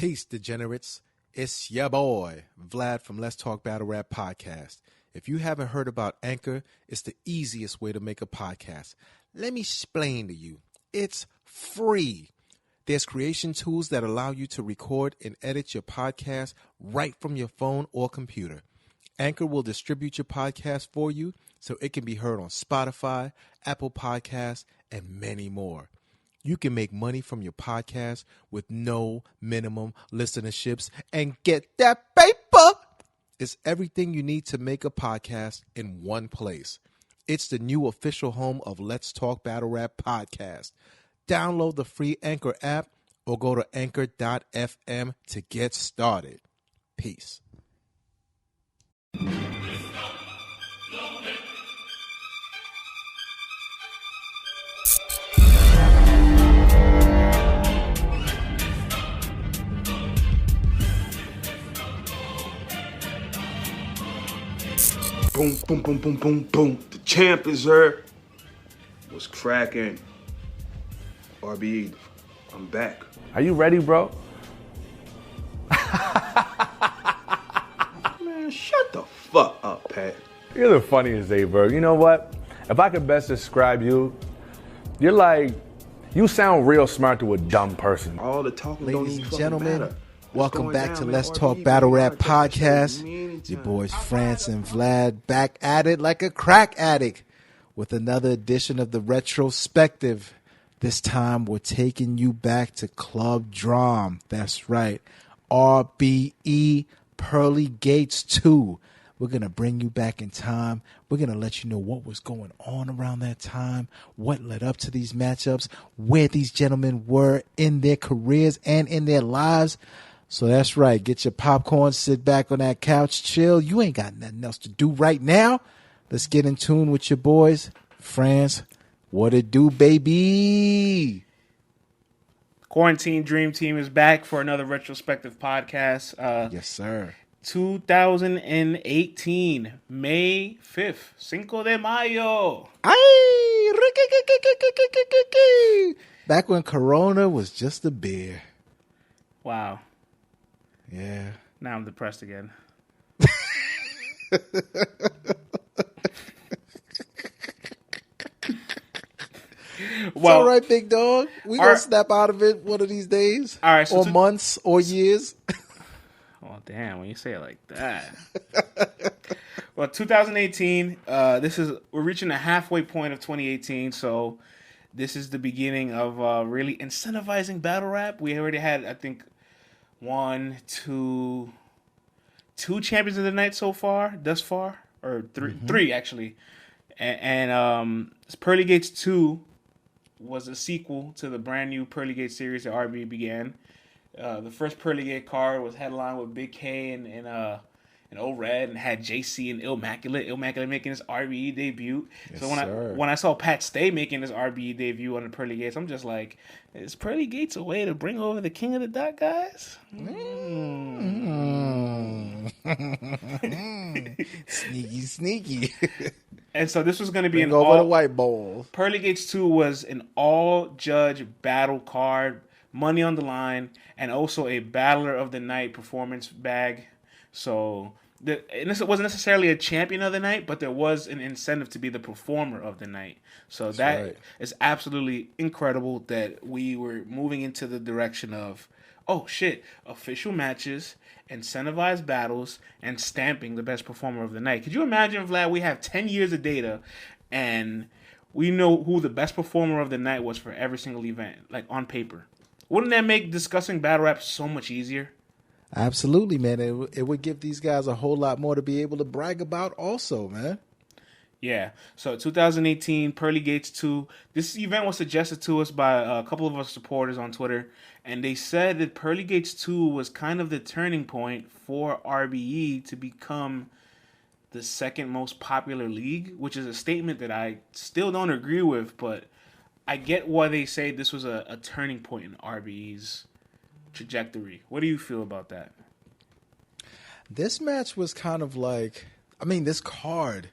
Peace, degenerates. It's your boy, Vlad from Let's Talk Battle Rap Podcast. If you haven't heard about Anchor, it's the easiest way to make a podcast. Let me explain to you. It's free. There's creation tools that allow you to record and edit your podcast right from your phone or computer. Anchor will distribute your podcast for you so it can be heard on Spotify, Apple Podcasts, and many more. You can make money from your podcast with no minimum listenerships and get that paper. It's everything you need to make a podcast in one place. It's the new official home of Let's Talk Battle Rap Podcast. Download the free Anchor app or go to anchor.fm to get started. Peace. Boom, boom, boom, boom, boom, boom. The champ is here. What's cracking? RBE, I'm back. Are you ready, bro? Man, shut the fuck up, Pat. You're the funniest, bro. You know what? If I could best describe you, you're like, you sound real smart to a dumb person. All the talking don't Ladies even and fucking gentlemen, matter. welcome What's back going to down, Let's man? Talk RBE, Battle man, Rap I take that shit Podcast. with me anytime. Your boys France and Vlad back at it like a crack addict with another edition of the Retrospective. This time we're taking you back to Club Drum. That's right. Rbe Pearly Gates 2. We're going to bring you back in time. We're going to let you know what was going on around that time, what led up to these matchups, where these gentlemen were in their careers and in their lives. So that's right. Get your popcorn, sit back on that couch, chill. You ain't got nothing else to do right now. Let's get in tune with your boys. France, what it do, baby? Quarantine Dream Team is back for another retrospective podcast. Yes, sir. 2018, May 5th, Cinco de Mayo. Ay, back when Corona was just a beer. Wow. Yeah. Now I'm depressed again. It's all right, big dog. We gonna snap out of it one of these days. All right, so or months or years. Oh, damn, when you say it like that. Well, 2018, we're reaching the halfway point of 2018, so this is the beginning of really incentivizing battle rap. We already had, I think, two champions of the night so far, thus far, or three actually. And Pearly Gates 2 was a sequel to the brand new Pearly Gates series that RB began. The first Pearly Gate card was headlined with Big K and O-Red and had JC and Illmaculate making his RBE debut. Yes, so sir. when I saw Pat Stay making his RBE debut on the Pearly Gates, I'm just like, is Pearly Gates a way to bring over the King of the Dot guys? Sneaky. And so this was going to be Bring over the white bowl. Pearly Gates 2 was an all-judge battle card, money on the line, and also a Battler of the Night performance bag. So it wasn't necessarily a champion of the night, but there was an incentive to be the performer of the night. So that is absolutely incredible that we were moving into the direction of, oh shit, official matches, incentivized battles, and stamping the best performer of the night. Could you imagine, Vlad, we have 10 years of data and we know who the best performer of the night was for every single event, like on paper? Wouldn't that make discussing battle rap so much easier? Absolutely, man. It would give these guys a whole lot more to be able to brag about also, man. Yeah. So 2018, Pearly Gates 2. This event was suggested to us by a couple of our supporters on Twitter, and they said that Pearly Gates 2 was kind of the turning point for RBE to become the second most popular league, which is a statement that I still don't agree with, but I get why they say this was a turning point in RBE's trajectory. What do you feel about that? This match was kind of like, this card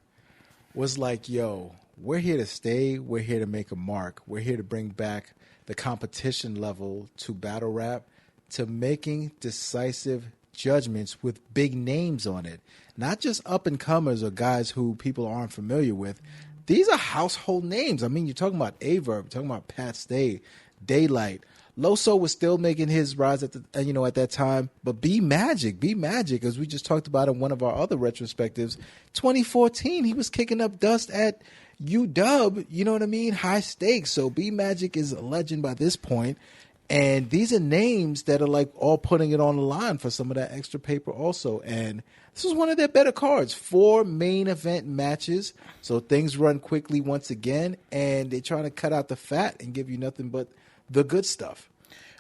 was like, yo, we're here to stay. We're here to make a mark. We're here to bring back the competition level to battle rap. to making decisive judgments with big names on it. Not just up-and-comers or guys who people aren't familiar with. These are household names. I mean, you're talking about Averb, you're talking about Pat Stay, Daylight. Loso was still making his rise at that time, but B Magic, as we just talked about in one of our other retrospectives, 2014, he was kicking up dust at UW, you know what I mean? High stakes. So B Magic is a legend by this point. And these are names that are like all putting it on the line for some of that extra paper also. And this was one of their better cards. 4 main event matches. So things run quickly once again. And they're trying to cut out the fat and give you nothing but the good stuff.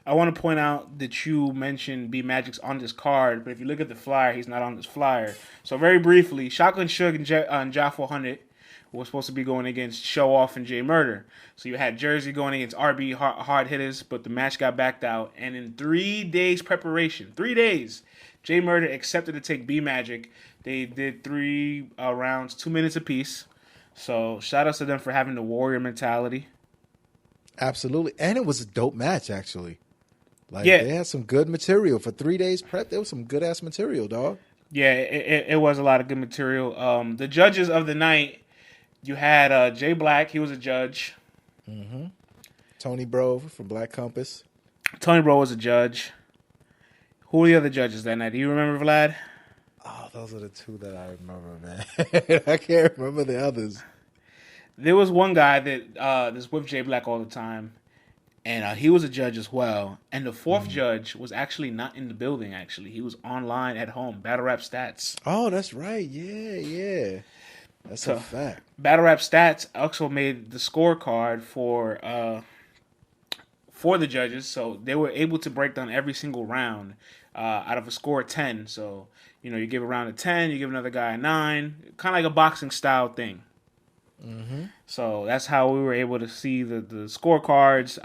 I want to point out that you mentioned B Magic's on this card, but if you look at the flyer, he's not on this flyer. So very briefly, Shotgun Suge and Ja 400 were supposed to be going against Show Off and J Murder. So you had Jersey going against RB Hard Hitters, but the match got backed out. And in 3 days preparation, 3 days, J Murder accepted to take B Magic. They did 3 rounds, 2 minutes apiece. So shout out to them for having the warrior mentality. Absolutely. And it was a dope match, actually. They had some good material. For 3 days prep, there was some good-ass material, dog. Yeah, it was a lot of good material. The judges of the night, you had Jay Black. He was a judge. Mm-hmm. Tony Bro from Black Compass. Tony Bro was a judge. Who were the other judges that night? Do you remember, Vlad? Oh, those are the 2 that I remember, man. I can't remember the others. There was one guy that is with Jay Black all the time, and he was a judge as well. And the 4th judge was actually not in the building, actually. He was online at home, Battle Rap Stats. Oh, that's right. Yeah. That's a fact. Battle Rap Stats also made the scorecard for the judges, so they were able to break down every single round out of a score of 10. So, you give a round a 10, you give another guy a 9, kind of like a boxing style thing. Mm-hmm. So that's how we were able to see the scorecards.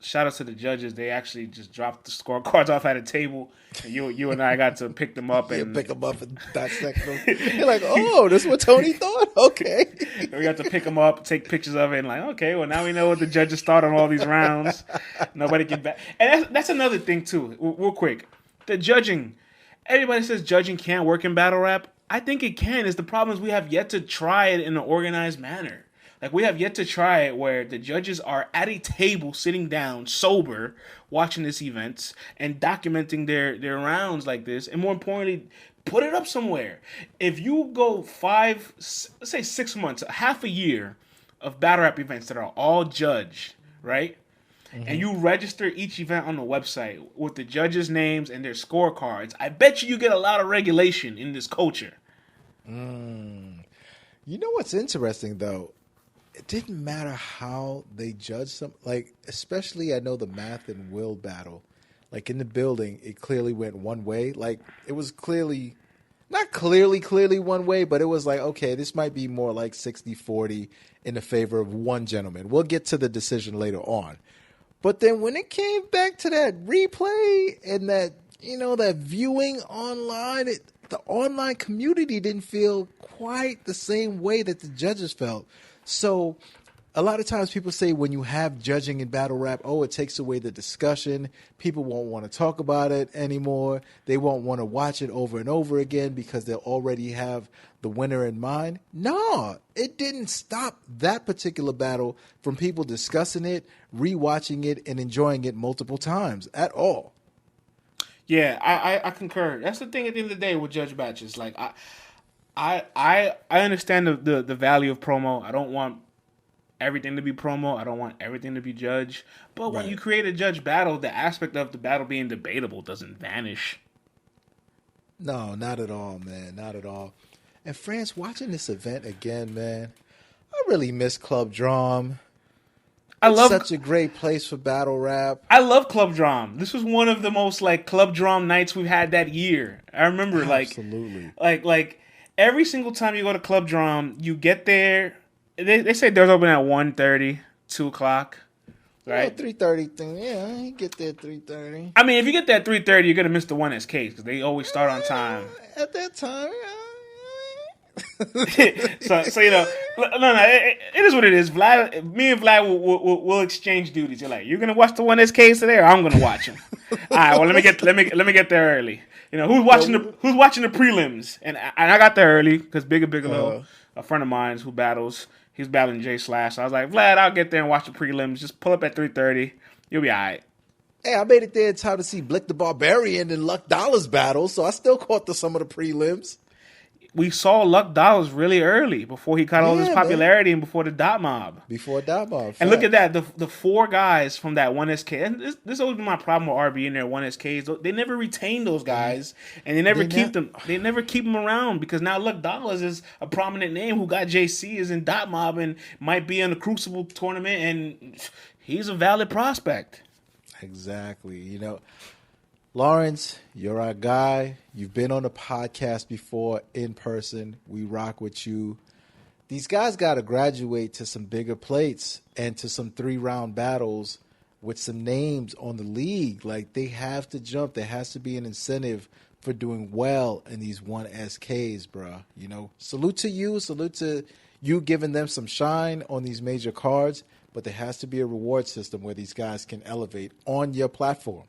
Shout out to the judges. They actually just dropped the scorecards off at a table. And you and I got to pick them up and pick them up and dissect them. You're like, oh, this is what Tony thought? Okay. We got to pick them up, take pictures of it, and like, okay, well, now we know what the judges thought on all these rounds. Nobody can back. And that's another thing, too, real quick. The judging. Everybody says judging can't work in battle rap. I think it can. The problem is we have yet to try it in an organized manner. Like, we have yet to try it where the judges are at a table sitting down, sober, watching this event and documenting their rounds like this. And more importantly, put it up somewhere. If you go 5, let's say 6 months, half a year of battle rap events that are all judged, right? Mm-hmm. And you register each event on the website with the judges' names and their scorecards, I bet you get a lot of regulation in this culture. You know what's interesting, though? It didn't matter how they judged some, like, especially I know the Math and Will battle. Like, in the building, it clearly went one way. Like, it was clearly, not clearly one way, but it was like, okay, this might be more like 60-40 in the favor of one gentleman. We'll get to the decision later on. But then when it came back to that replay and that, that viewing online, the online community didn't feel quite the same way that the judges felt. So a lot of times people say when you have judging in battle rap, it takes away the discussion. People won't want to talk about it anymore. They won't want to watch it over and over again because they'll already have the winner in mind. No, it didn't stop that particular battle from people discussing it, rewatching it, and enjoying it multiple times at all. Yeah, I concur. That's the thing at the end of the day with judge matches. Like, I understand the value of promo. I don't want everything to be promo. I don't want everything to be judge. But when you create a judge battle, the aspect of the battle being debatable doesn't vanish. No, not at all, man. Not at all. And France, watching this event again, man, I really miss Club Drum. It's such a great place for battle rap. I love Club Drum. This was one of the most Club Drum nights we've had that year. I remember absolutely. Like every single time you go to Club Drum, you get there. They say doors open at 1:30, 2 o'clock. Right? 3:30 thing. Yeah, you get there at 3:30. I mean, if you get there at 3:30, you're gonna miss the one SK because they always start on time. At that time, So it is what it is. Me and Vlad will exchange duties. You're like, you're gonna watch the one SKs today, or I'm gonna watch them. All right, well, let me get there early. Who's watching the prelims, and I got there early because Bigelow, a friend of mine who battles, he's battling Jay Slash. So I was like, Vlad, I'll get there and watch the prelims. Just pull up at 3:30. You'll be all right. Hey, I made it there in time to see Blick the Barbarian and Luck Dollars battle, so I still caught some of the prelims. We saw Luck Dollars really early before he caught all his popularity and before the Dot Mob. Before Dot Mob. And look at that, the four guys from that 1SK. And this always been my problem with RB in their 1SKs. They never retain those guys, and they never keep them. They never keep them around because now Luck Dollars is a prominent name who got JC is in Dot Mob and might be in the Crucible tournament, and he's a valid prospect. Exactly. Lawrence, you're our guy. You've been on the podcast before in person. We rock with you. These guys got to graduate to some bigger plates and to some 3-round battles with some names on the league. Like, they have to jump. There has to be an incentive for doing well in these 1SKs, bro. Salute to you. Salute to you giving them some shine on these major cards. But there has to be a reward system where these guys can elevate on your platform.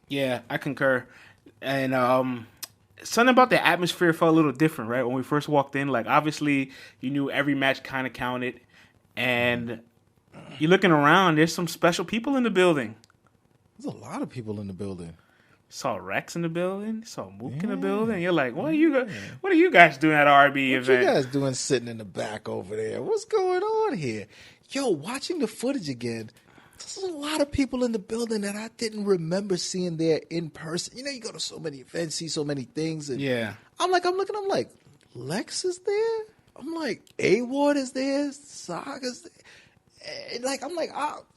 Yeah, I concur. And something about the atmosphere felt a little different, right? When we first walked in, like, obviously you knew every match kind of counted. And you're looking around, there's some special people in the building. There's a lot of people in the building. Saw Rex in the building, saw Mook in the building. You're like, what are you guys doing at RB event? What you guys doing sitting in the back over there? What's going on here? Yo, watching the footage again, there's a lot of people in the building that I didn't remember seeing there in person. You go to so many events, see so many things. And yeah. I'm like, Lex is there? I'm like, A-Ward is there? Saga's there? And I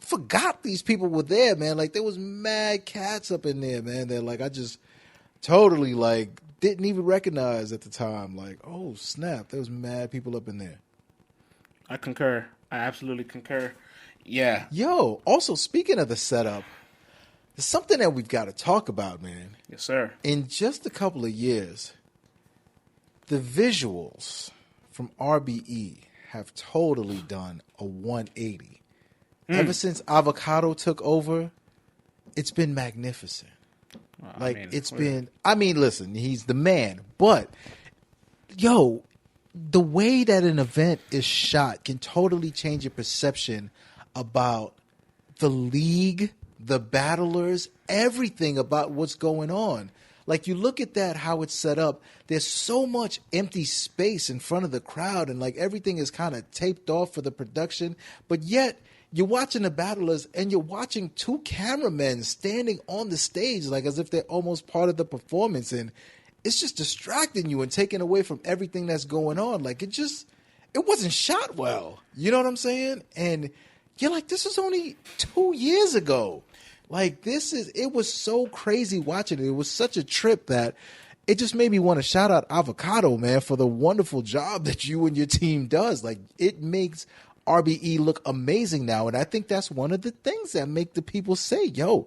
forgot these people were there, man. Like, there was mad cats up in there, man. They're like, I just totally, didn't even recognize at the time. Like, oh, snap. There was mad people up in there. I concur. I absolutely concur. Yeah. Yo, also, speaking of the setup, there's something that we've got to talk about, man. Yes, sir. In just a couple of years, the visuals from RBE have totally done a 180. Ever since Avocado took over, it's been magnificent. Well, listen, he's the man. But, yo, the way that an event is shot can totally change your perception about the league, the battlers, everything about what's going on. Like, you look at that, how it's set up, there's so much empty space in front of the crowd, and everything is kind of taped off for the production, but yet you're watching the battlers and you're watching two cameramen standing on the stage as if they're almost part of the performance, and it's just distracting you and taking away from everything that's going on. It wasn't shot well. You know what I'm saying? And you're like, this is only 2 years ago. It was so crazy watching it. It was such a trip that it just made me want to shout out Avocado, man, for the wonderful job that you and your team does. It makes RBE look amazing now. And I think that's one of the things that make the people say, yo,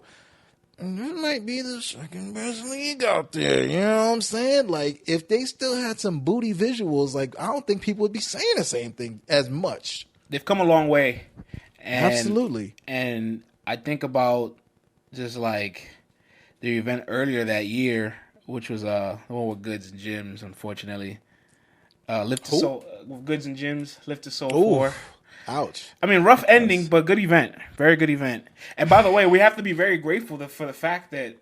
this might be the second best league out there. You know what I'm saying? If they still had some booty visuals, I don't think people would be saying the same thing as much. They've come a long way. Absolutely. And I think about just the event earlier that year, which was the one with Goods and Gyms, unfortunately. Lift to Soul, Goods and Gyms, Lift to Soul 4. Ouch. I mean, rough ending, but good event. Very good event. And by the way, we have to be very grateful for the fact that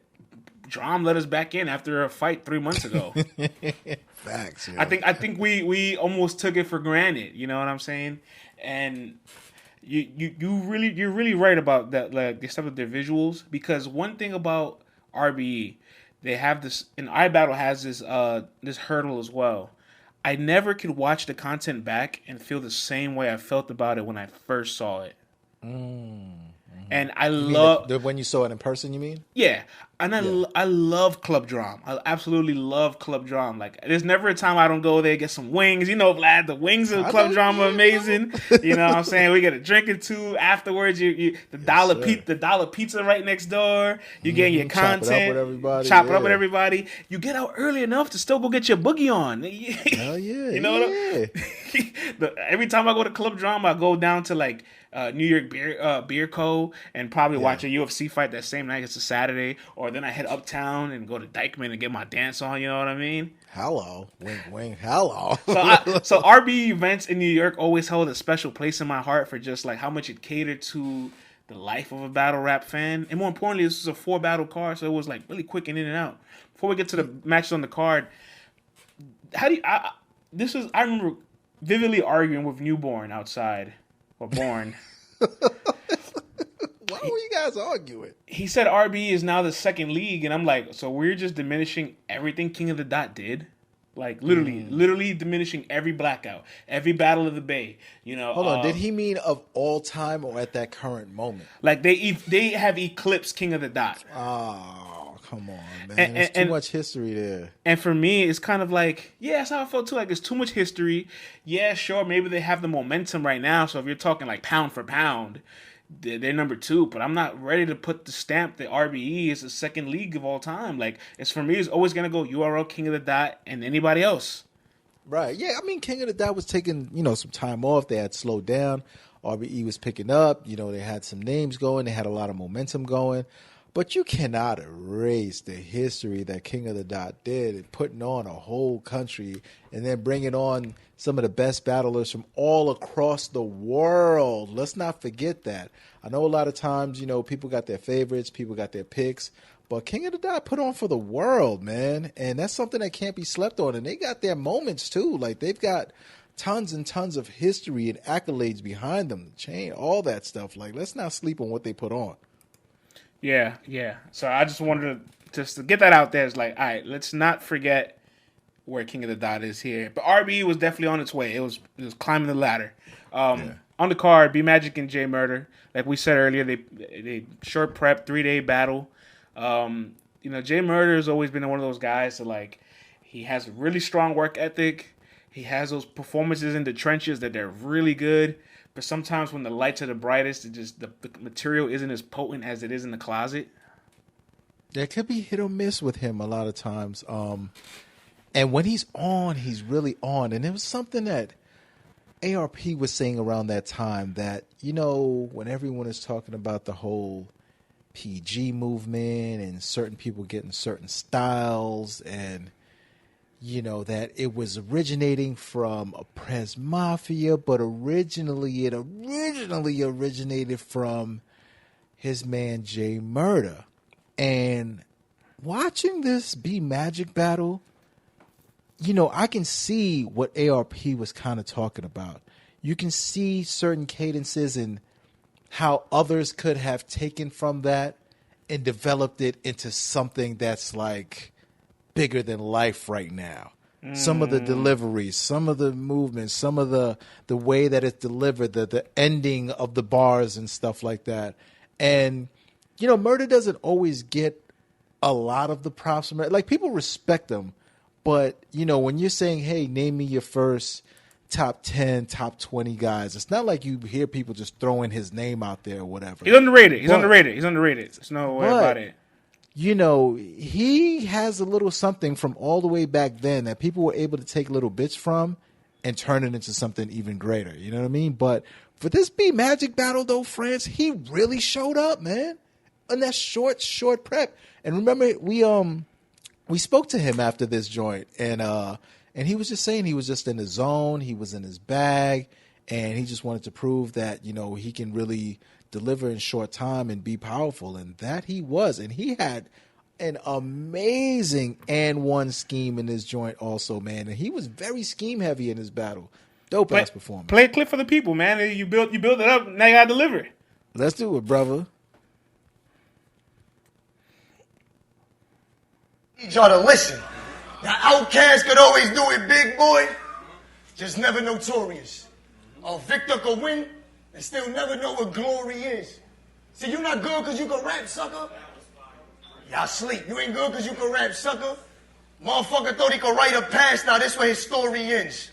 Drom let us back in after a fight 3 months ago. Facts. Yo. I think we almost took it for granted. You know what I'm saying? And you're really right about that. The stuff with their visuals, because one thing about RBE, they have this, and iBattle has this hurdle as well. I never could watch the content back and feel the same way I felt about it when I first saw it. And I You mean love when you saw it in person, you mean? yeah, and I love Club Drum. I absolutely love Club Drum. Like, there's never a time I don't go there get some wings. You know, Vlad, the wings of Club Drum are amazing. You know what I'm saying? We get a drink or two afterwards. The dollar pizza right next door. You getting your content. Chop it up with everybody. Chop it up with everybody. You get out early enough to still go get your boogie on. Hell yeah. You know what every time I go to Club Drum, I go down to like New York Beer Co. and probably watch a UFC fight that same night. It's a Saturday, or then I head uptown and go to Dykeman and get my dance on. You know what I mean? Hello, wink, wink, hello. So RB events in New York always held a special place in my heart for just like how much it catered to the life of a battle rap fan, and more importantly, this was a 4-battle card, so it was like really quick and in and out. Before we get to the matches on the card, I remember vividly arguing with Newborn outside. Or Born. Why were you guys arguing? He said RB is now the second league, and I'm like, so we're just diminishing everything King of the Dot did? Like, literally diminishing every blackout, every Battle of the Bay. You know. Hold on, did he mean of all time or at that current moment? Like, they have eclipsed King of the Dot. Oh, come on, man. There's too much history there. And for me, it's kind of like, yeah, that's how I felt too. Like, there's too much history. Yeah, sure, maybe they have the momentum right now. So if you're talking like pound for pound, they're number 2. But I'm not ready to put the stamp that RBE is the second league of all time. Like, it's for me, it's always gonna go URL, King of the Dot, and anybody else. Right. Yeah. I mean, King of the Dot was taking some time off. They had slowed down. RBE was picking up. They had some names going. They had a lot of momentum going. But you cannot erase the history that King of the Dot did in putting on a whole country and then bringing on some of the best battlers from all across the world. Let's not forget that. I know a lot of times, people got their favorites, people got their picks, but King of the Dot put on for the world, man. And that's something that can't be slept on. And they got their moments, too. Like, they've got tons and tons of history and accolades behind them, the chain, all that stuff. Like, let's not sleep on what they put on. Yeah. So I just wanted to get that out there. It's like, all right, let's not forget where King of the Dot is here. But RB was definitely on its way. It was climbing the ladder. On the card, B Magic and J Murder. Like we said earlier, they short prep, 3-day battle. J Murder has always been one of those guys that, like, he has a really strong work ethic. He has those performances in the trenches that they're really good. But sometimes when the lights are the brightest, the material isn't as potent as it is in the closet. There could be hit or miss with him a lot of times. And when he's on, he's really on. And it was something that ARP was saying around that time that, when everyone is talking about the whole PG movement and certain people getting certain styles and that it was originating from a Prez Mafia, but originally it originated from his man J Murder. And watching this B Magic battle, I can see what ARP was kind of talking about. You can see certain cadences and how others could have taken from that and developed it into something that's like bigger than life right now. Some of the deliveries, some of the movements, some of the way that it's delivered, the ending of the bars and stuff like that. And, Murder doesn't always get a lot of the props from it. Like, people respect him, but, when you're saying, hey, name me your first top 10, top 20 guys, it's not like you hear people just throwing his name out there or whatever. He's underrated. There's no way about it. He has a little something from all the way back then that people were able to take little bits from and turn it into something even greater. You know what I mean? But for this B Magic battle, though, France, he really showed up, man, in that short prep. And remember, we spoke to him after this joint, and he was just saying he was just in the zone, he was in his bag, and he just wanted to prove that he can really deliver in short time and be powerful, and that he was. And he had an amazing and one scheme in his joint also, man. And he was very scheme heavy in his battle. Dope ass performance. Play a clip for the people, man. You build it up, now you gotta deliver. Let's do it, brother. Need y'all to listen. The outcast could always do it, big boy. Just never notorious. A victor could win and still never know what glory is. See, you not good because you can rap, sucker. Y'all sleep. You ain't good because you can rap, sucker. Motherfucker thought he could write a past. Now this where his story ends.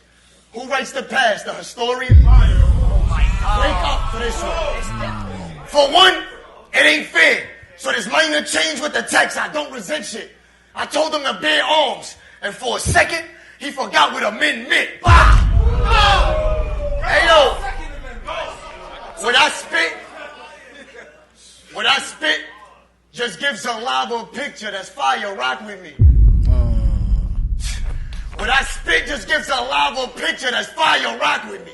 Who writes the past? The historian? Oh my God. Wake up for this one. For one, it ain't fair. So this minor change with the text, I don't resent shit. I told him to bear arms. And for a second, he forgot what a men meant. Bah! Hey, yo. When I spit, just gives a lava picture that's fire. Rock with me. When I spit, just gives a lava picture that's fire. Rock with me.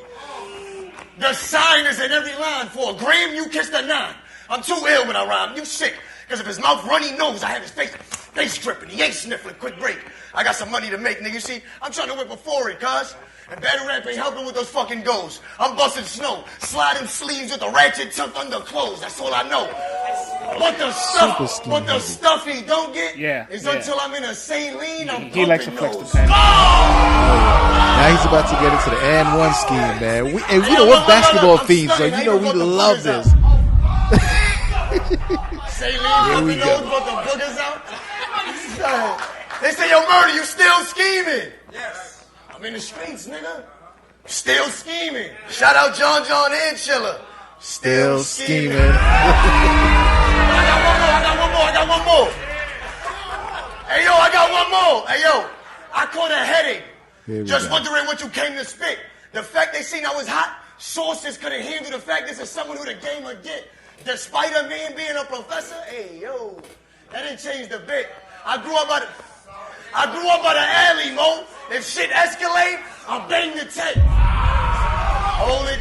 The sign is in every line. For a gram, you kissed a 9. I'm too ill when I rhyme. You sick. Because if his mouth runny nose, I have his face dripping. He ain't sniffling. Quick break. I got some money to make, nigga. See, I'm trying to whip a foreign, cuz. And battle rap ain't helping with those fucking goals. I'm busting snow, sliding sleeves with a ratchet tucked under clothes. That's all I know. But the stuff he don't get is until I'm in a saline, I'm he likes to flex the pen. Now he's about to get into the and one scheme, man. We know we're basketball fiends, so you know we love this. Saline, we go. But the boogers out. They say, yo, Murder, you still scheming? Yes. I'm in the streets, nigga. Still scheming. Shout out John and Chiller. Still scheming. I got one more. Hey, yo, I got one more. Hey, yo, I caught a headache. Just wondering what you came to spit. The fact they seen I was hot, sources couldn't handle the fact this is someone who the game would get. Despite a man being a professor, hey, yo, that didn't change the bit. I grew up by the alley, Mo. If shit escalate, I'll bang the tape. Hold it.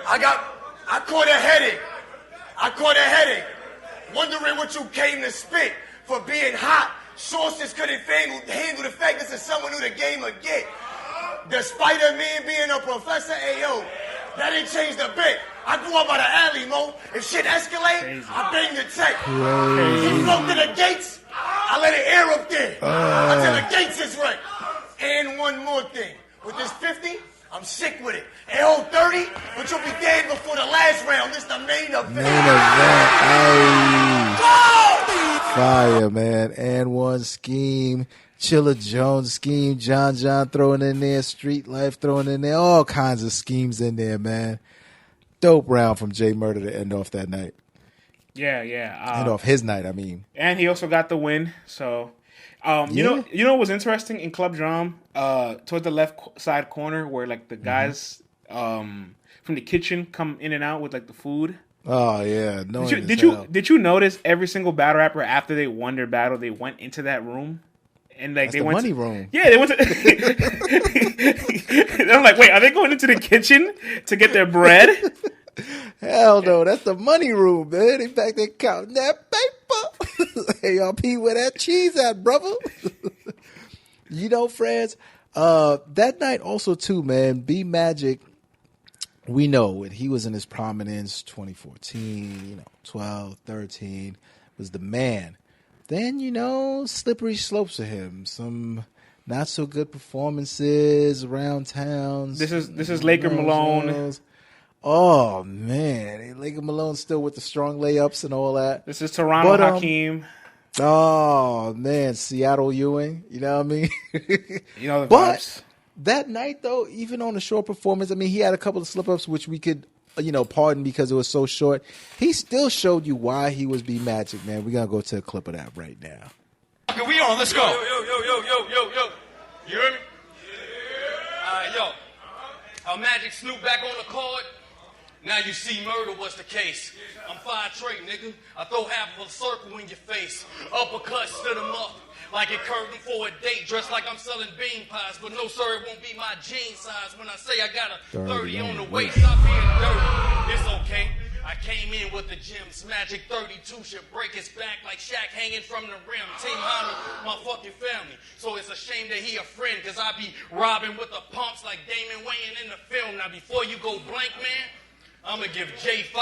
I caught a headache. Wondering what you came to spit. For being hot, sources couldn't handle the fact this is someone who the game would get. Despite a man being a professor, ayo, that didn't change the bit. I grew up by the alley, Mo. If shit escalate, I bang the tape. He broke to the gates, I let it air up there. Until the gates is right. And one more thing. With this 50, I'm sick with it. And hold 30, but you'll be dead before the last round. This the main event. Fire, man. And one scheme. Chilla Jones scheme. John throwing in there. Street Life throwing in there. All kinds of schemes in there, man. Dope round from J Murder to end off that night. Yeah. End off his night, I mean. And he also got the win. So, you know what was interesting in Club Drum? Towards the left side corner, where like the guys from the kitchen come in and out with like the food. Oh yeah, no. Did you notice every single battle rapper after they won their battle, they went into that room? And like That's the money room. Yeah, they went to. I'm like, wait, are they going into the kitchen to get their bread? Hell no, that's the money room, man. In fact, they counting that paper. Hey, y'all, P, where that cheese at, brother? You know, friends, that night also too, man. B Magic, we know when he was in his prominence, 2014, 12, 13, was the man. Then, slippery slopes for him. Some not so good performances around towns. This is Laker Malone. Oh man, Laker Malone still with the strong layups and all that. This is Toronto Hakeem. Oh man, Seattle Ewing. You know what I mean? The but vibes. That night though, even on a short performance, I mean, he had a couple of slip ups which we could, pardon because it was so short. He still showed you why he was B Magic, man. We're gonna go to a clip of that right now. Okay, we on. Let's go. Yo. You hear me? Magic Snoop back on the court. Now you see Murder was the case. I'm 5'3", nigga. I throw half of a circle in your face. Uppercut stood him up like it curved him for a date. Dressed like I'm selling bean pies. But no, sir, it won't be my jean size. When I say I got a 30 on the waist, I'm being dirty. It's okay. I came in with the gems. Magic 32 should break his back like Shaq hanging from the rim. Team Honda, my fucking family. So it's a shame that he a friend, cause I be robbing with the pumps like Damon Wayans in the film. Now before you go blank, man, I'ma give J5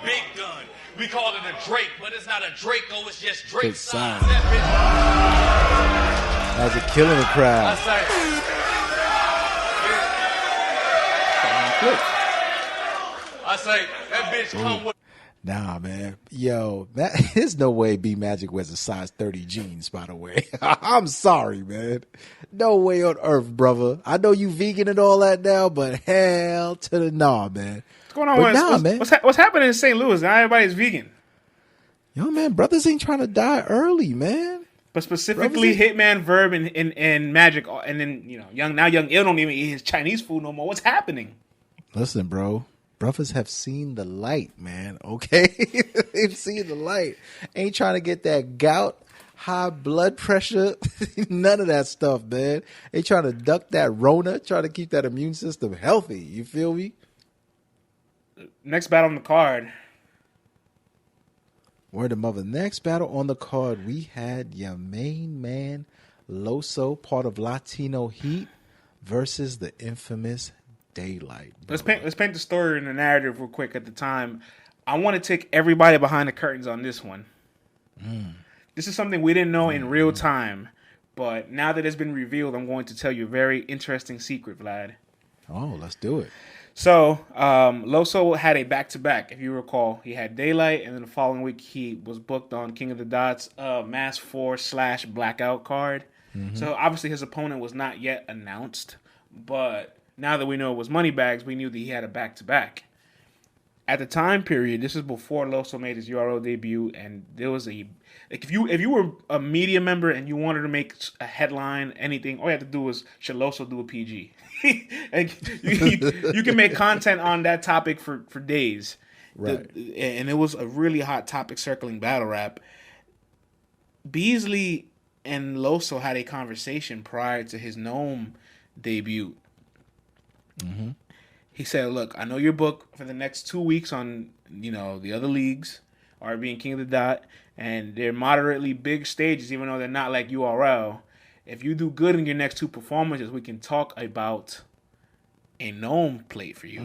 big gun. We call it a Drake, but it's not a Draco, it's just Drake size. That was a killing the crowd. I say, that bitch come with. Nah, man. Yo, there's no way B Magic wears a size 30 jeans, by the way. I'm sorry, man. No way on earth, brother. I know you vegan and all that now, but hell to the nah, man. What's going on? But man. What's happening in St. Louis? Now everybody's vegan. Yo, man, brothers ain't trying to die early, man. But specifically, Hitman, Verb, and Magic, and then, you know, young Il don't even eat his Chinese food no more. What's happening? Listen, bro. Brothers have seen the light, man. Okay? They've seen the light. Ain't trying to get that gout, high blood pressure, none of that stuff, man. They trying to duck that Rona, trying to keep that immune system healthy. You feel me? Next battle on the card. Word of mother. Next battle on the card, we had your main man, Loso, part of Latino Heat, versus the infamous Daylight. Let's paint the story and the narrative real quick at the time. I want to take everybody behind the curtains on this one. This is something we didn't know in real time, but now that it's been revealed, I'm going to tell you a very interesting secret, Vlad. Oh, let's do it. So, Loso had a back-to-back, if you recall. He had Daylight, and then the following week he was booked on King of the Dots, Mask 4/Blackout card. So, obviously, his opponent was not yet announced, but now that we know it was Moneybags, we knew that he had a back-to-back. At the time period, this is before Loso made his URL debut, and there was if you were a media member and you wanted to make a headline, anything, all you had to do was, should Loso do a PG? Like, you can make content on that topic for days. Right. And it was a really hot topic circling battle rap. Beasley and Loso had a conversation prior to his Gnome debut. He said, look, I know you're booked for the next 2 weeks on, you know, the other leagues, Rbe and King of the Dot, and they're moderately big stages, even though they're not like URL. If you do good in your next 2 performances, we can talk about a Gnome plate for you.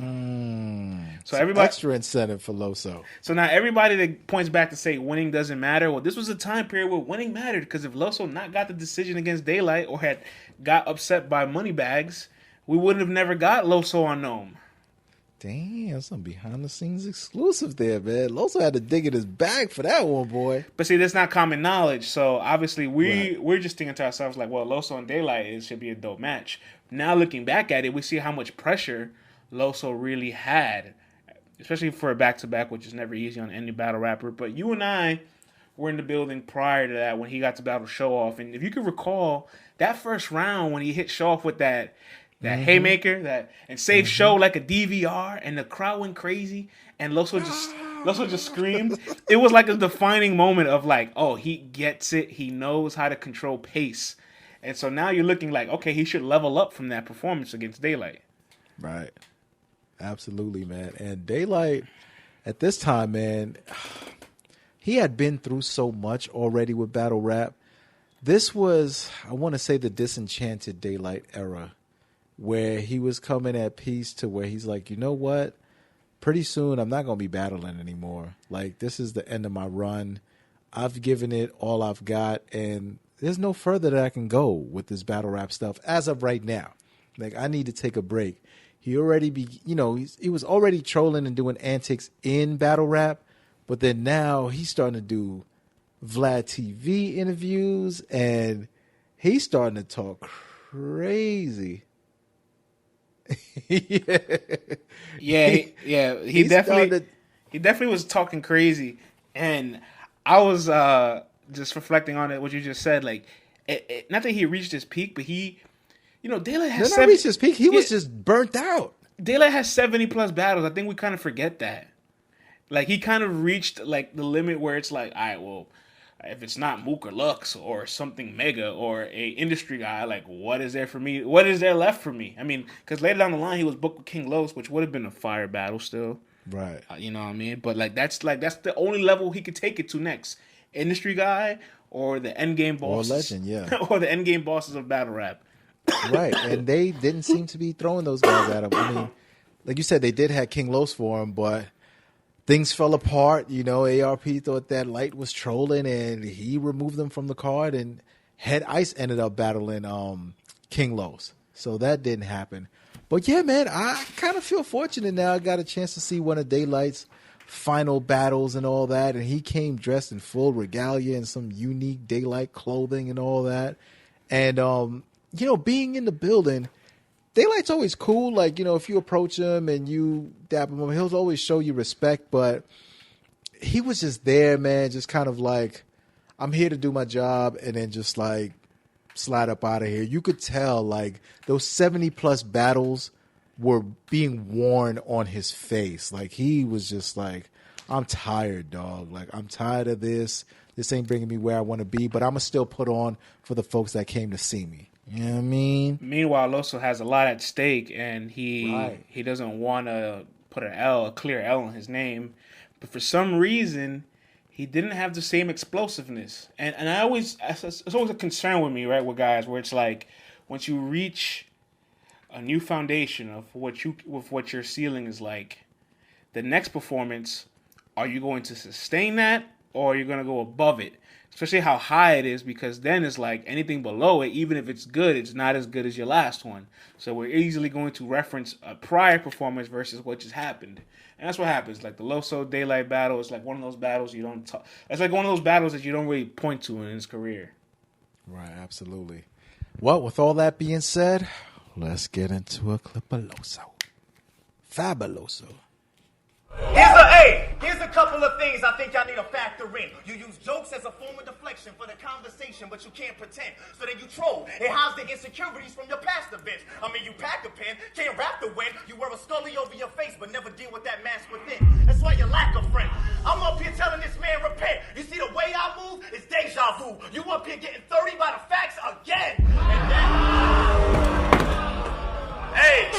So everybody, extra incentive for Loso. So now everybody that points back to say winning doesn't matter, well, this was a time period where winning mattered, because if Loso not got the decision against Daylight or had got upset by Moneybags, we wouldn't have never got Loso on Gnome. Damn, some behind the scenes exclusive there, man. Loso had to dig in his bag for that one, boy. But see, that's not common knowledge. So obviously we're just thinking to ourselves like, well, Loso and Daylight should be a dope match. Now looking back at it, we see how much pressure Loso really had, especially for a back-to-back, which is never easy on any battle rapper. But you and I were in the building prior to that when he got to battle Show Off. And if you could recall, that first round when he hit Show Off with that haymaker and saved Show like a DVR, and the crowd went crazy, and Loso just screamed. It was like a defining moment of like, oh, he gets it. He knows how to control pace. And so now you're looking like, okay, he should level up from that performance against Daylight. Right. Absolutely, man. And Daylight, at this time, man, he had been through so much already with battle rap. This was, I want to say, the disenchanted Daylight era, where he was coming at peace to where he's like, you know what? Pretty soon I'm not going to be battling anymore. Like, this is the end of my run. I've given it all I've got, and there's no further that I can go with this battle rap stuff as of right now. Like, I need to take a break. He already he was already trolling and doing antics in battle rap, but then now he's starting to do Vlad TV interviews, and he's starting to talk crazy. He definitely was talking crazy, and I was just reflecting on it, what you just said. Like, not that he reached his peak, but he, Daylight has not reached his peak. He was just burnt out. Daylight has 70 plus battles. I think we kind of forget that. Like, he kind of reached like the limit where it's like, all right, well, if it's not Mook or Lux or something mega or a industry guy, like, what is there for me? What is there left for me? I mean, because later down the line, he was booked with King Los, which would have been a fire battle still. Right. You know what I mean? But that's the only level he could take it to next. Industry guy or the end game bosses. Or legend, yeah. Or the end game bosses of battle rap. Right. And they didn't seem to be throwing those guys at him. I mean, like you said, they did have King Los for him, but things fell apart. ARP thought that Light was trolling, and he removed them from the card, and Head Ice ended up battling King Los. So that didn't happen. But yeah, man, I kind of feel fortunate now. I got a chance to see one of Daylight's final battles and all that, and he came dressed in full regalia and some unique Daylight clothing and all that. And being in the building, Daylight's always cool. Like, if you approach him and you dap him, he'll always show you respect. But he was just there, man, just kind of like, I'm here to do my job, and then just like slide up out of here. You could tell like those 70+ battles were being worn on his face. Like, he was just like, I'm tired, dog. Like, I'm tired of this. This ain't bringing me where I want to be, but I'm going to still put on for the folks that came to see me. You know what I mean? Meanwhile, Loso has a lot at stake, and he doesn't want to put a clear L on his name. But for some reason, he didn't have the same explosiveness. And it's always a concern with me, right, with guys, where it's like, once you reach a new foundation of what your ceiling is like, the next performance, are you going to sustain that, or are you going to go above it? Especially how high it is, because then it's like anything below it, even if it's good, it's not as good as your last one. So we're easily going to reference a prior performance versus what just happened. And that's what happens. Like the Loso Daylight battle is like one of those battles you don't talk. It's like one of those battles that you don't really point to in his career. Right, absolutely. Well, with all that being said, let's get into a clip of Loso. Fabuloso. Here's a couple of things I think y'all need to factor in. You use jokes as a form of deflection for the conversation, but you can't pretend. So then you troll and house the insecurities from your past events. I mean, you pack a pen, can't rap the win. You wear a scully over your face, but never deal with that mask within. That's why you lack a friend. I'm up here telling this man repent. You see the way I move? It's deja vu. You up here getting 30 by the facts again. And then... Hey!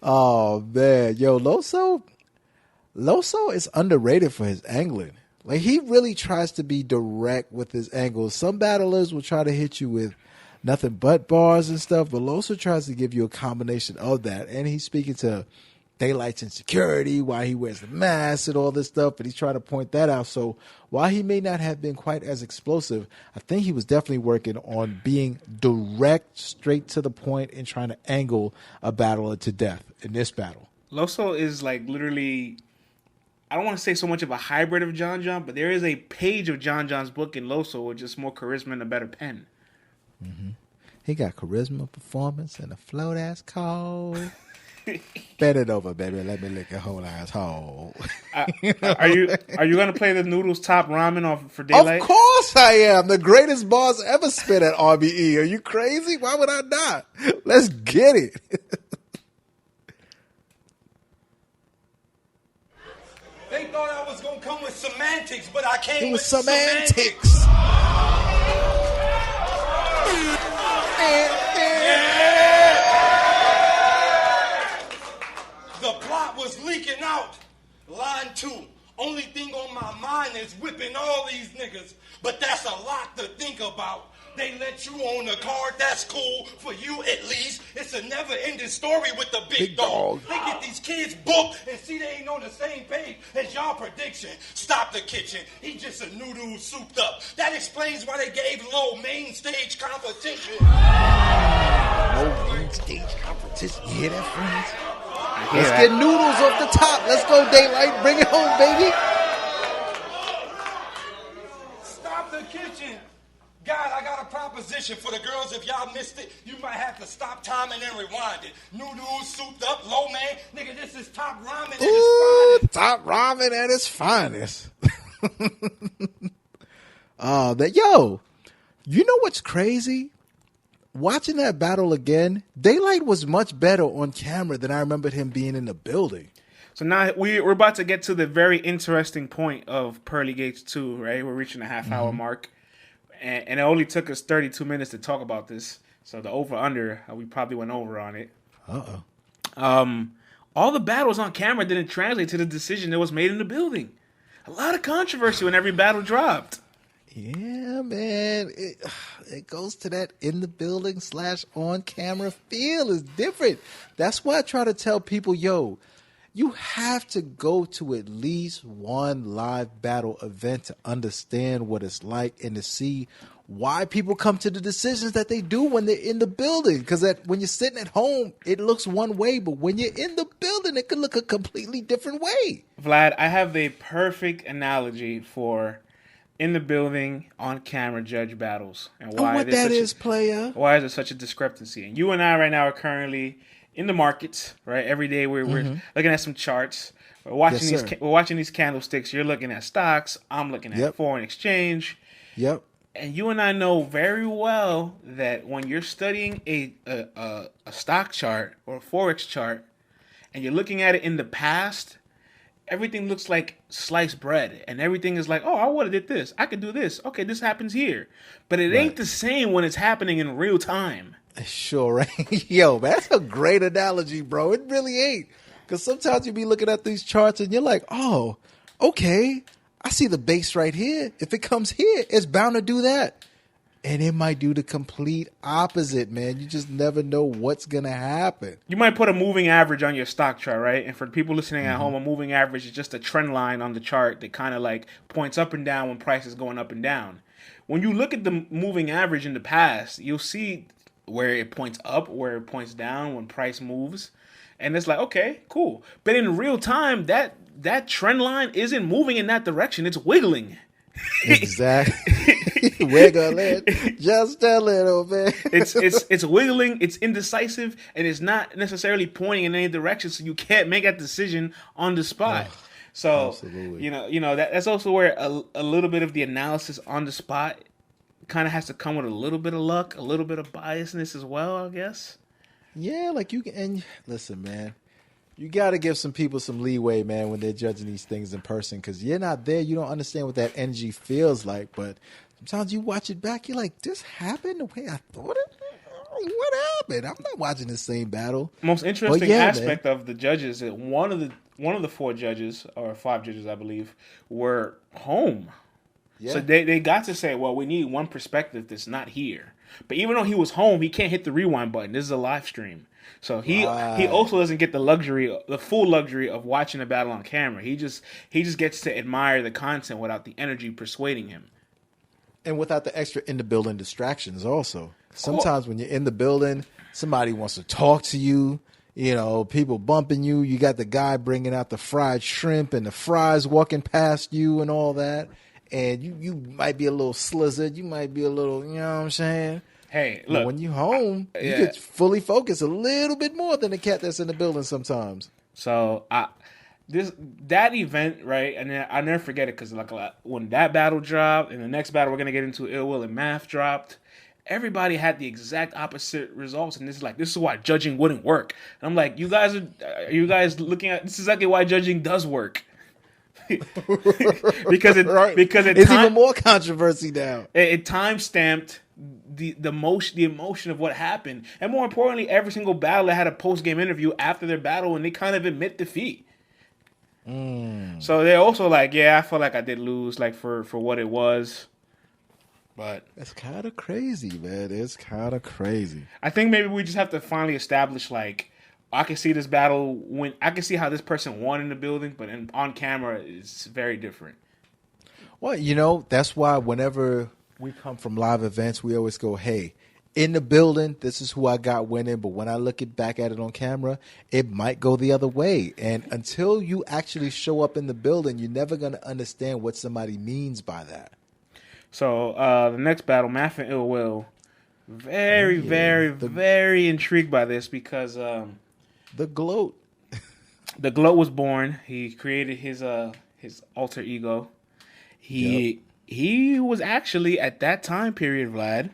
Oh, man. Yo, Loso is underrated for his angling. Like, he really tries to be direct with his angles. Some battlers will try to hit you with nothing but bars and stuff, but Loso tries to give you a combination of that. And he's speaking to Daylight's insecurity, why he wears the mask and all this stuff, but he's trying to point that out. So while he may not have been quite as explosive, I think he was definitely working on being direct, straight to the point, and trying to angle a battler to death in this battle. Loso is like literally, I don't want to say so much of a hybrid of John John, but there is a page of John John's book in Loso with just more charisma and a better pen. Mm-hmm. He got charisma, performance, and a float-ass call. Bend it over, baby. Let me lick your whole asshole. Are you gonna play the Noodles Top Ramen off for Daylight? Of course I am. The greatest boss ever spit at RBE. Are you crazy? Why would I not? Let's get it. They thought I was gonna come with semantics, but I came with semantics. The plot was leaking out. Line 2. Only thing on my mind is whipping all these niggas. But that's a lot to think about. They let you on the card. That's cool. For you, at least. It's a never-ending story with the big dog. They get these kids booked and see they ain't on the same page as y'all prediction. Stop the kitchen. He just a noodle souped up. That explains why they gave Low main stage competition. Low main stage competition. You hear that, friends? Let's get Noodles off the top. Let's go, Daylight. Bring it home, baby. Stop the kitchen. God, I got a proposition for the girls. If y'all missed it, you might have to stop time and then rewind it. Noodles, souped up, low man. Nigga, this is top ramen at its finest. Top ramen at its finest. You know what's crazy? Watching that battle again, Daylight was much better on camera than I remembered him being in the building. So now we're about to get to the very interesting point of Pearly Gates 2, right? We're reaching the half-hour mark. And it only took us 32 minutes to talk about this. So the over-under, we probably went over on it. All the battles on camera didn't translate to the decision that was made in the building. A lot of controversy when every battle dropped. Yeah, man. It goes to that in the building / on camera feel is different. That's why I try to tell people, you have to go to at least one live battle event to understand what it's like and to see why people come to the decisions that they do when they're in the building. Because when you're sitting at home, it looks one way, but when you're in the building, it could look a completely different way. Vlad, I have the perfect analogy for in the building, on camera judge battles, and And what that is, player. why is there such a discrepancy? And you and I right now are currently in the markets, right? Every day we're looking at some charts. We're watching Yes, these sir. we're watching these candlesticks. You're looking at stocks. I'm looking at Yep. foreign exchange. Yep. And you and I know very well that when you're studying a stock chart or a forex chart, and you're looking at it in the past, everything looks like sliced bread, and everything is like, oh, I would have did this. I could do this. Okay, this happens here, but it ain't the same when it's happening in real time. Sure ain't. Yo, man, that's a great analogy, bro. It really ain't. Because sometimes you be looking at these charts and you're like, oh, okay, I see the base right here. If it comes here, it's bound to do that. And it might do the complete opposite, man. You just never know what's going to happen. You might put a moving average on your stock chart, right? And for people listening at home, a moving average is just a trend line on the chart that kind of like points up and down when price is going up and down. When you look at the moving average in the past, you'll see where it points up, where it points down when price moves. And it's like, okay, cool. But in real time, that trend line isn't moving in that direction. It's wiggling. Exactly. Wiggling just a little bit. It's wiggling, it's indecisive, and it's not necessarily pointing in any direction, so you can't make that decision on the spot. So absolutely. you know that's also where a little bit of the analysis on the spot kind of has to come with a little bit of luck, a little bit of biasness as well, I guess. Yeah, like you can. And listen, man, you got to give some people some leeway, man, when they're judging these things in person, because you're not there. You don't understand what that energy feels like. But sometimes you watch it back, you're like, this happened the way I thought it. What happened? I'm not watching the same battle. Most interesting yeah, aspect of the judges is one of the 4 judges, or 5 judges, I believe, were home. Yeah. So they got to say, well, we need one perspective that's not here. But even though he was home, he can't hit the rewind button. This is a live stream. So he also doesn't get the full luxury of watching a battle on camera. He just gets to admire the content without the energy persuading him. And without the extra in the building distractions also. Sometimes when you're in the building, somebody wants to talk to you, you know, people bumping you. You got the guy bringing out the fried shrimp and the fries walking past you and all that. And you might be a little slizzard. You might be a little, you know what I'm saying? Hey, But look. when you home, you get fully focused a little bit more than the cat that's in the building sometimes. So that event, right? And then I never forget it because like when that battle dropped and the next battle we're gonna get into, Ill Will and Math dropped, everybody had the exact opposite results, and this is why judging wouldn't work. And I'm like, are you guys looking at this is exactly why judging does work. because It's even more controversy now. It time stamped the emotion of what happened, and more importantly, every single battler had a post game interview after their battle, and they kind of admit defeat. So they're also like, yeah, I feel like I did lose, like for what it was. But It's kind of crazy, man. It's kind of crazy. I think maybe we just have to finally establish, like, I can see this battle when I can see how this person won in the building, but on camera it's very different. Well, you know, that's why whenever we come from live events, we always go, hey, in the building, this is who I got winning. But when I look back at it on camera, it might go the other way. And until you actually show up in the building, you're never going to understand what somebody means by that. So the next battle, Math and Ill Will, very intrigued by this because The gloat. the gloat was born. He created his alter ego. He was actually at that time period, Vlad,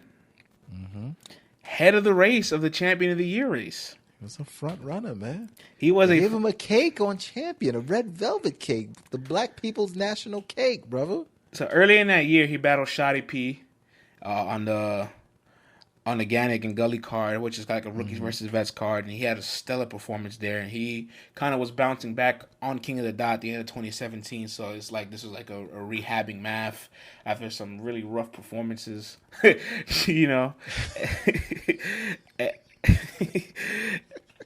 head of the race of the Champion of the Year race. He was a front runner, man. He was They gave him a cake on Champion, a red velvet cake, the black people's national cake, brother. So early in that year, he battled Shoddy P on the Gannick and Gully card, which is like a rookies versus vets card, and he had a stellar performance there. And he kind of was bouncing back on King of the Dot at the end of 2017. So it's like this was like a rehabbing Math after some really rough performances, you know.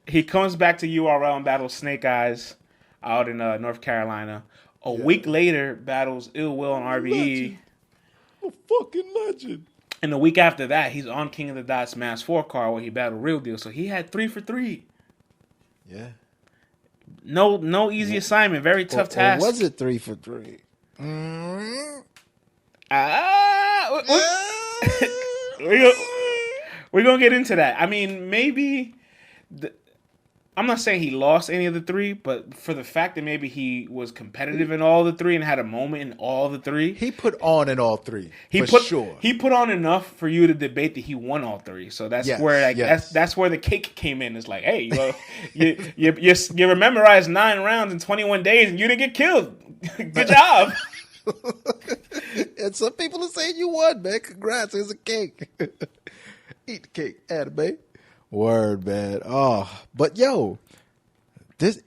He comes back to URL and battles Snake Eyes out in North Carolina. A week later, battles Ill Will and RBE. A fucking legend. And the week after that, he's on King of the Dots Mass 4 card where he battled Real Deal. So he had 3 for 3. Yeah. No easy assignment. Very tough task. Or was it 3 for 3? We're going to get into that. I mean, maybe... I'm not saying he lost any of the 3, but for the fact that maybe he was competitive in all the 3 and had a moment in all the 3. He put on in all 3, sure. He put on enough for you to debate that he won all 3. So that's where that's where the cake came in. It's like, hey, well, you memorized 9 rounds in 21 days and you didn't get killed. Good job. And some people are saying you won, man. Congrats. Here's a cake. Eat the cake, anime. Word, man. Oh, but yo, this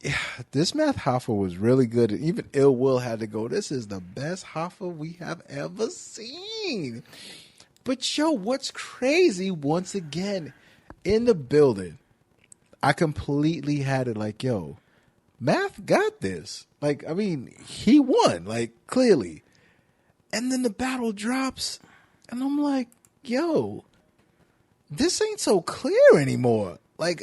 Math Hoffa was really good. And even Ill Will had to go, this is the best Hoffa we have ever seen. But yo, what's crazy, once again, in the building, I completely had it like, yo, Math got this. Like, I mean, he won, like, clearly. And then the battle drops, and I'm like, yo, this ain't so clear anymore. Like,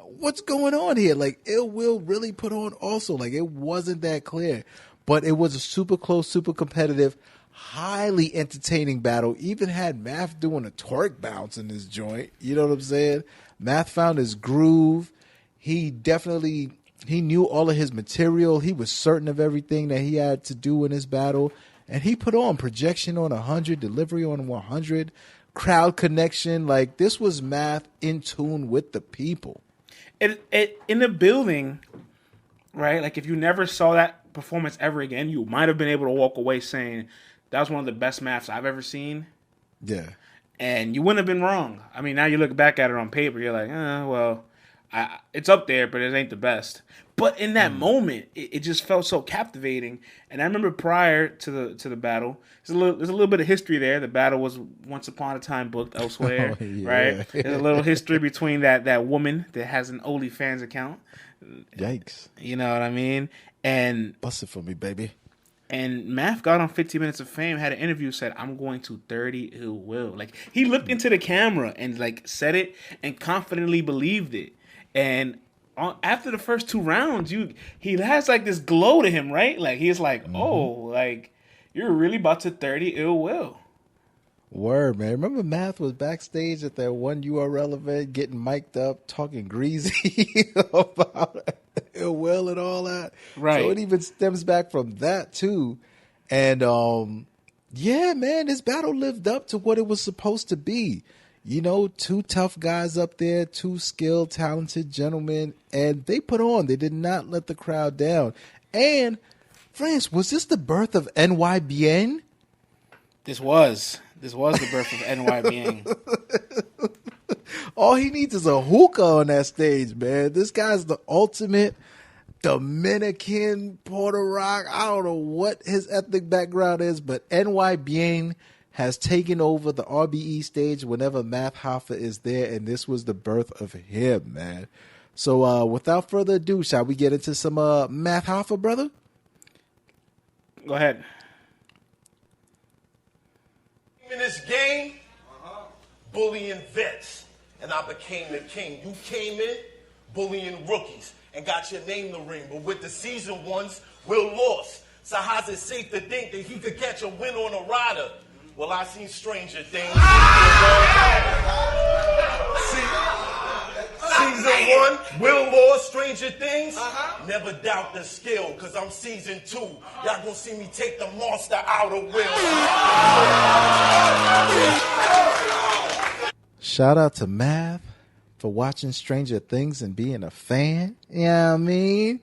what's going on here? Like, Ill Will really put on also. Like, it wasn't that clear. But it was a super close, super competitive, highly entertaining battle. Even had Math doing a twerk bounce in this joint. You know what I'm saying? Math found his groove. He knew all of his material. He was certain of everything that he had to do in his battle. And he put on projection on 100, delivery on 100. Crowd connection, like this was Math in tune with the people. In the building, right? Like if you never saw that performance ever again, you might have been able to walk away saying that was one of the best Maths I've ever seen. Yeah, and you wouldn't have been wrong. I mean, now you look back at it on paper, you're like, well, it's up there, but it ain't the best. But in that moment, it just felt so captivating. And I remember prior to the battle, there's a little bit of history there. The battle was once upon a time booked elsewhere, right? There's a little history between that woman that has an OnlyFans account. Yikes! You know what I mean? And bust it for me, baby. And Math got on 15 Minutes of Fame, had an interview, said, I'm going to 30 Ill Will. Like, he looked into the camera and, like, said it and confidently believed it. And after the first 2 rounds, he has, like, this glow to him, right? Like, he's like, oh, like, you're really about to 30 Ill Will. Word, man. Remember Math was backstage at that one URL event, getting mic'd up, talking greasy about Ill Will and all that. Right. So it even stems back from that, too. And, yeah, man, this battle lived up to what it was supposed to be. You know, 2 tough guys up there, 2 skilled, talented gentlemen, and they put on. They did not let the crowd down. And, France, was this the birth of NYBN? This was the birth of NYBN. All he needs is a hookah on that stage, man. This guy's the ultimate Dominican, Puerto Rico. I don't know what his ethnic background is, but NYBN has taken over the RBE stage whenever Math Hoffa is there, and this was the birth of him, man. So without further ado, shall we get into some Math Hoffa, brother? Go ahead. In this game, bullying vets, and I became the king. You came in bullying rookies and got your name to ring, but with the seasoned ones, Will lost. So how's it safe to think that he could catch a win on a rider? Well, I seen stranger things. Season 1, Will lost, stranger things. Never doubt the skill, cause I'm season 2. Y'all gonna see me take the monster out of Will. Shout out to Math for watching Stranger Things and being a fan. You know what I mean?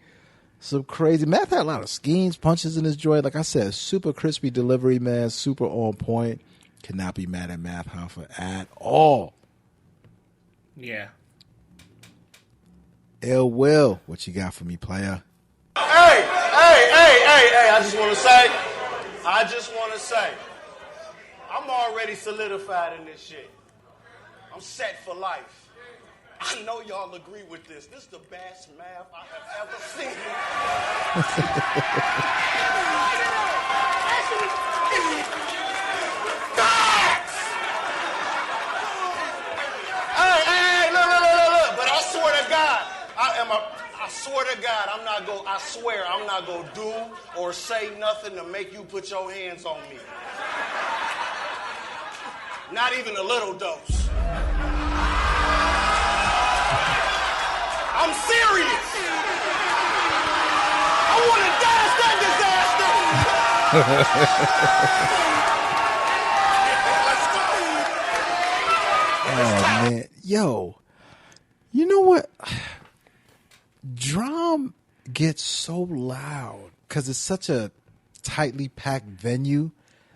Some crazy. Math had a lot of schemes, punches in his joint. Like I said, super crispy delivery, man. Super on point. Cannot be mad at Math Hoffa at all. Yeah. Ill Will, what you got for me, player? Hey, I just want to say, I'm already solidified in this shit. I'm set for life. I know y'all agree with this. This is the best Math I have ever seen. Facts! swear to God, I swear I'm not gonna do or say nothing to make you put your hands on me. Not even a little dose. I'm serious. I want to dash that Oh man, yo, you know what? Drum gets so loud because it's such a tightly packed venue.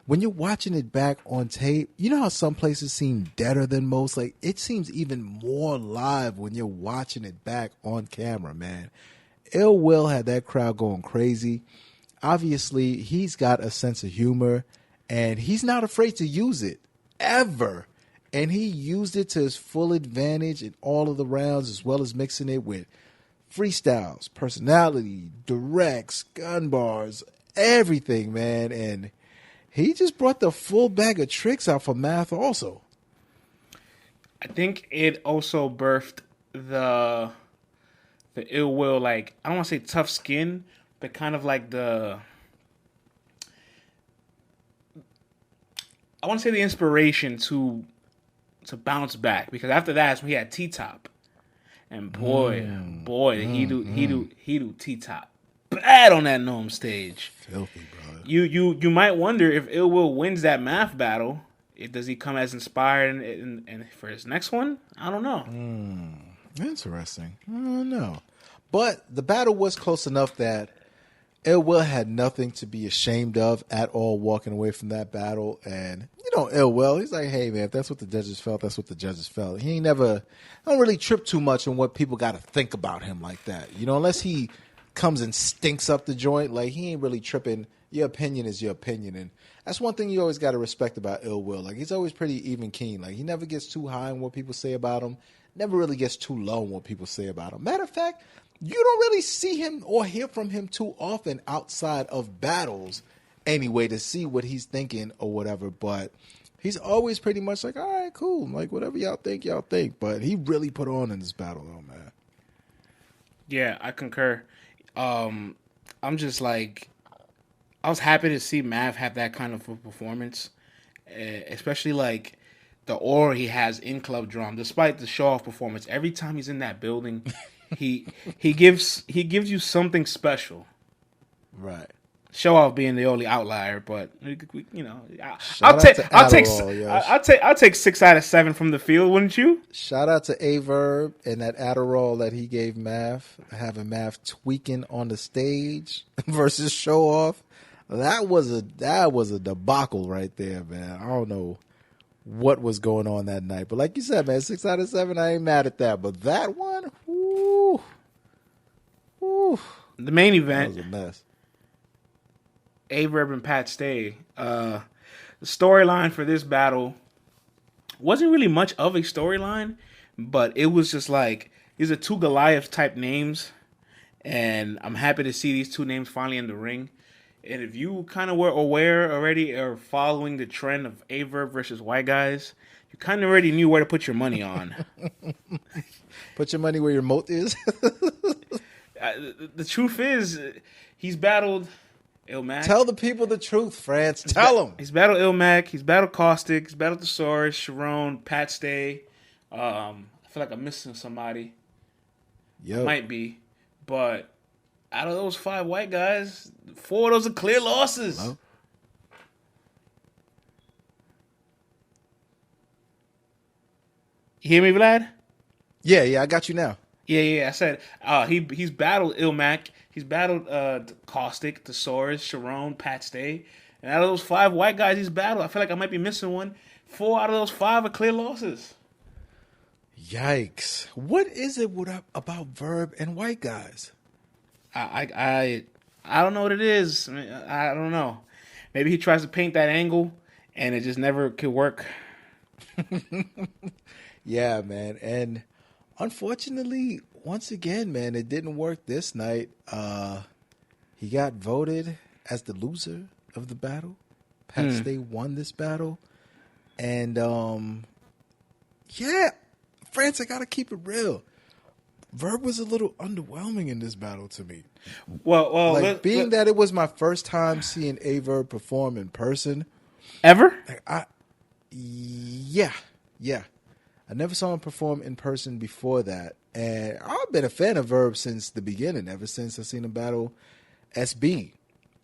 When you're watching it back on tape, you know how some places seem deader than most? Like, it seems even more live when you're watching it back on camera, man. Ill Will had that crowd going crazy. Obviously, he's got a sense of humor, and he's not afraid to use it, ever. And he used it to his full advantage in all of the rounds, as well as mixing it with freestyles, personality, directs, gun bars, everything, man. And he just brought the full bag of tricks out for Math also. I think it also birthed the Ill Will, like, I don't want to say tough skin, but kind of like I want to say the inspiration to bounce back, because after that we had T-Top, and boy, he do T-Top bad on that Gnome stage. Filthy, bro. You might wonder if Ill Will wins that Math battle. Does he come as inspired and for his next one? I don't know. Interesting. I don't know. But the battle was close enough that Ill Will had nothing to be ashamed of at all walking away from that battle. And, you know, Ill Will, he's like, hey, man, if that's what the judges felt, that's what the judges felt. He don't really trip too much on what people got to think about him like that. You know, unless he comes and stinks up the joint, like, he ain't really tripping. Your opinion is your opinion. And that's one thing you always got to respect about Ill Will. Like, he's always pretty even keen. Like, he never gets too high on what people say about him. Never really gets too low on what people say about him. Matter of fact, you don't really see him or hear from him too often outside of battles anyway to see what he's thinking or whatever. But he's always pretty much like, all right, cool. Like, whatever y'all think, y'all think. But he really put on in this battle, though, man. Yeah, I concur. I'm just like, I was happy to see Mav have that kind of a performance, especially like the aura he has in Club Drum. Despite the show-off performance, every time he's in that building, he gives you something special. Right. Show-off being the only outlier, but you know, I'll take 6 out of 7 from the field, wouldn't you? Shout out to Averb and that Adderall that he gave Mav, having Mav tweaking on the stage versus Show-Off. That was a debacle right there, man. I don't know what was going on that night. But like you said, man, 6 out of 7, I ain't mad at that. But that one, whoo. The main event, that was a mess. Averb and Pat Stay. The storyline for this battle wasn't really much of a storyline, but it was just like, these are two Goliath type names, and I'm happy to see these two names finally in the ring. And if you kind of were aware already or following the trend of Averb versus white guys, you kind of already knew where to put your money on. Put your money where your moat is. The truth is, he's battled Ilmac. Tell the people the truth, France. Tell them. He's battled Ilmac. He's battled Caustic. He's battled Thesaurus, Sharon, Pat Stay. I feel like I'm missing somebody. Might be. But out of those 5 white guys, 4 of those are clear losses. Hello? You hear me, Vlad? Yeah, I got you now. Yeah. I said he's battled Ilmac. He's battled Caustic, Thesaurus, Sharon, Pat Stay. And out of those 5 white guys he's battled, I feel like I might be missing one. 4 out of those 5 are clear losses. Yikes. What is it about Verb and white guys? I don't know what it is. I don't know. Maybe he tries to paint that angle and it just never could work. Yeah, man. And unfortunately, once again, man, it didn't work this night. He got voted as the loser of the battle. Pat Stay won this battle. And, yeah, France, I got to keep it real. Verb was a little underwhelming in this battle to me. Well, Like, being that it was my first time seeing Verb perform in person. ever. Yeah. I never saw him perform in person before that. And I've been a fan of Verb since the beginning, ever since I seen him battle SB.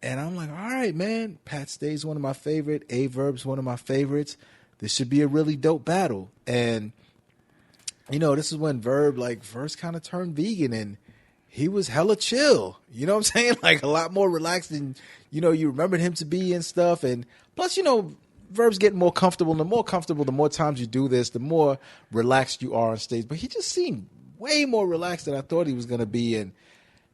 And I'm like, all right, man, Pat Stay's one of my favorite. Verb's one of my favorites. This should be a really dope battle. And, you know, this is when Verb, like, first kind of turned vegan, and he was hella chill. You know what I'm saying? Like, a lot more relaxed than, you know, you remembered him to be and stuff. And plus, you know, Verb's getting more comfortable. And the more times you do this, the more relaxed you are on stage. But he just seemed way more relaxed than I thought he was going to be. And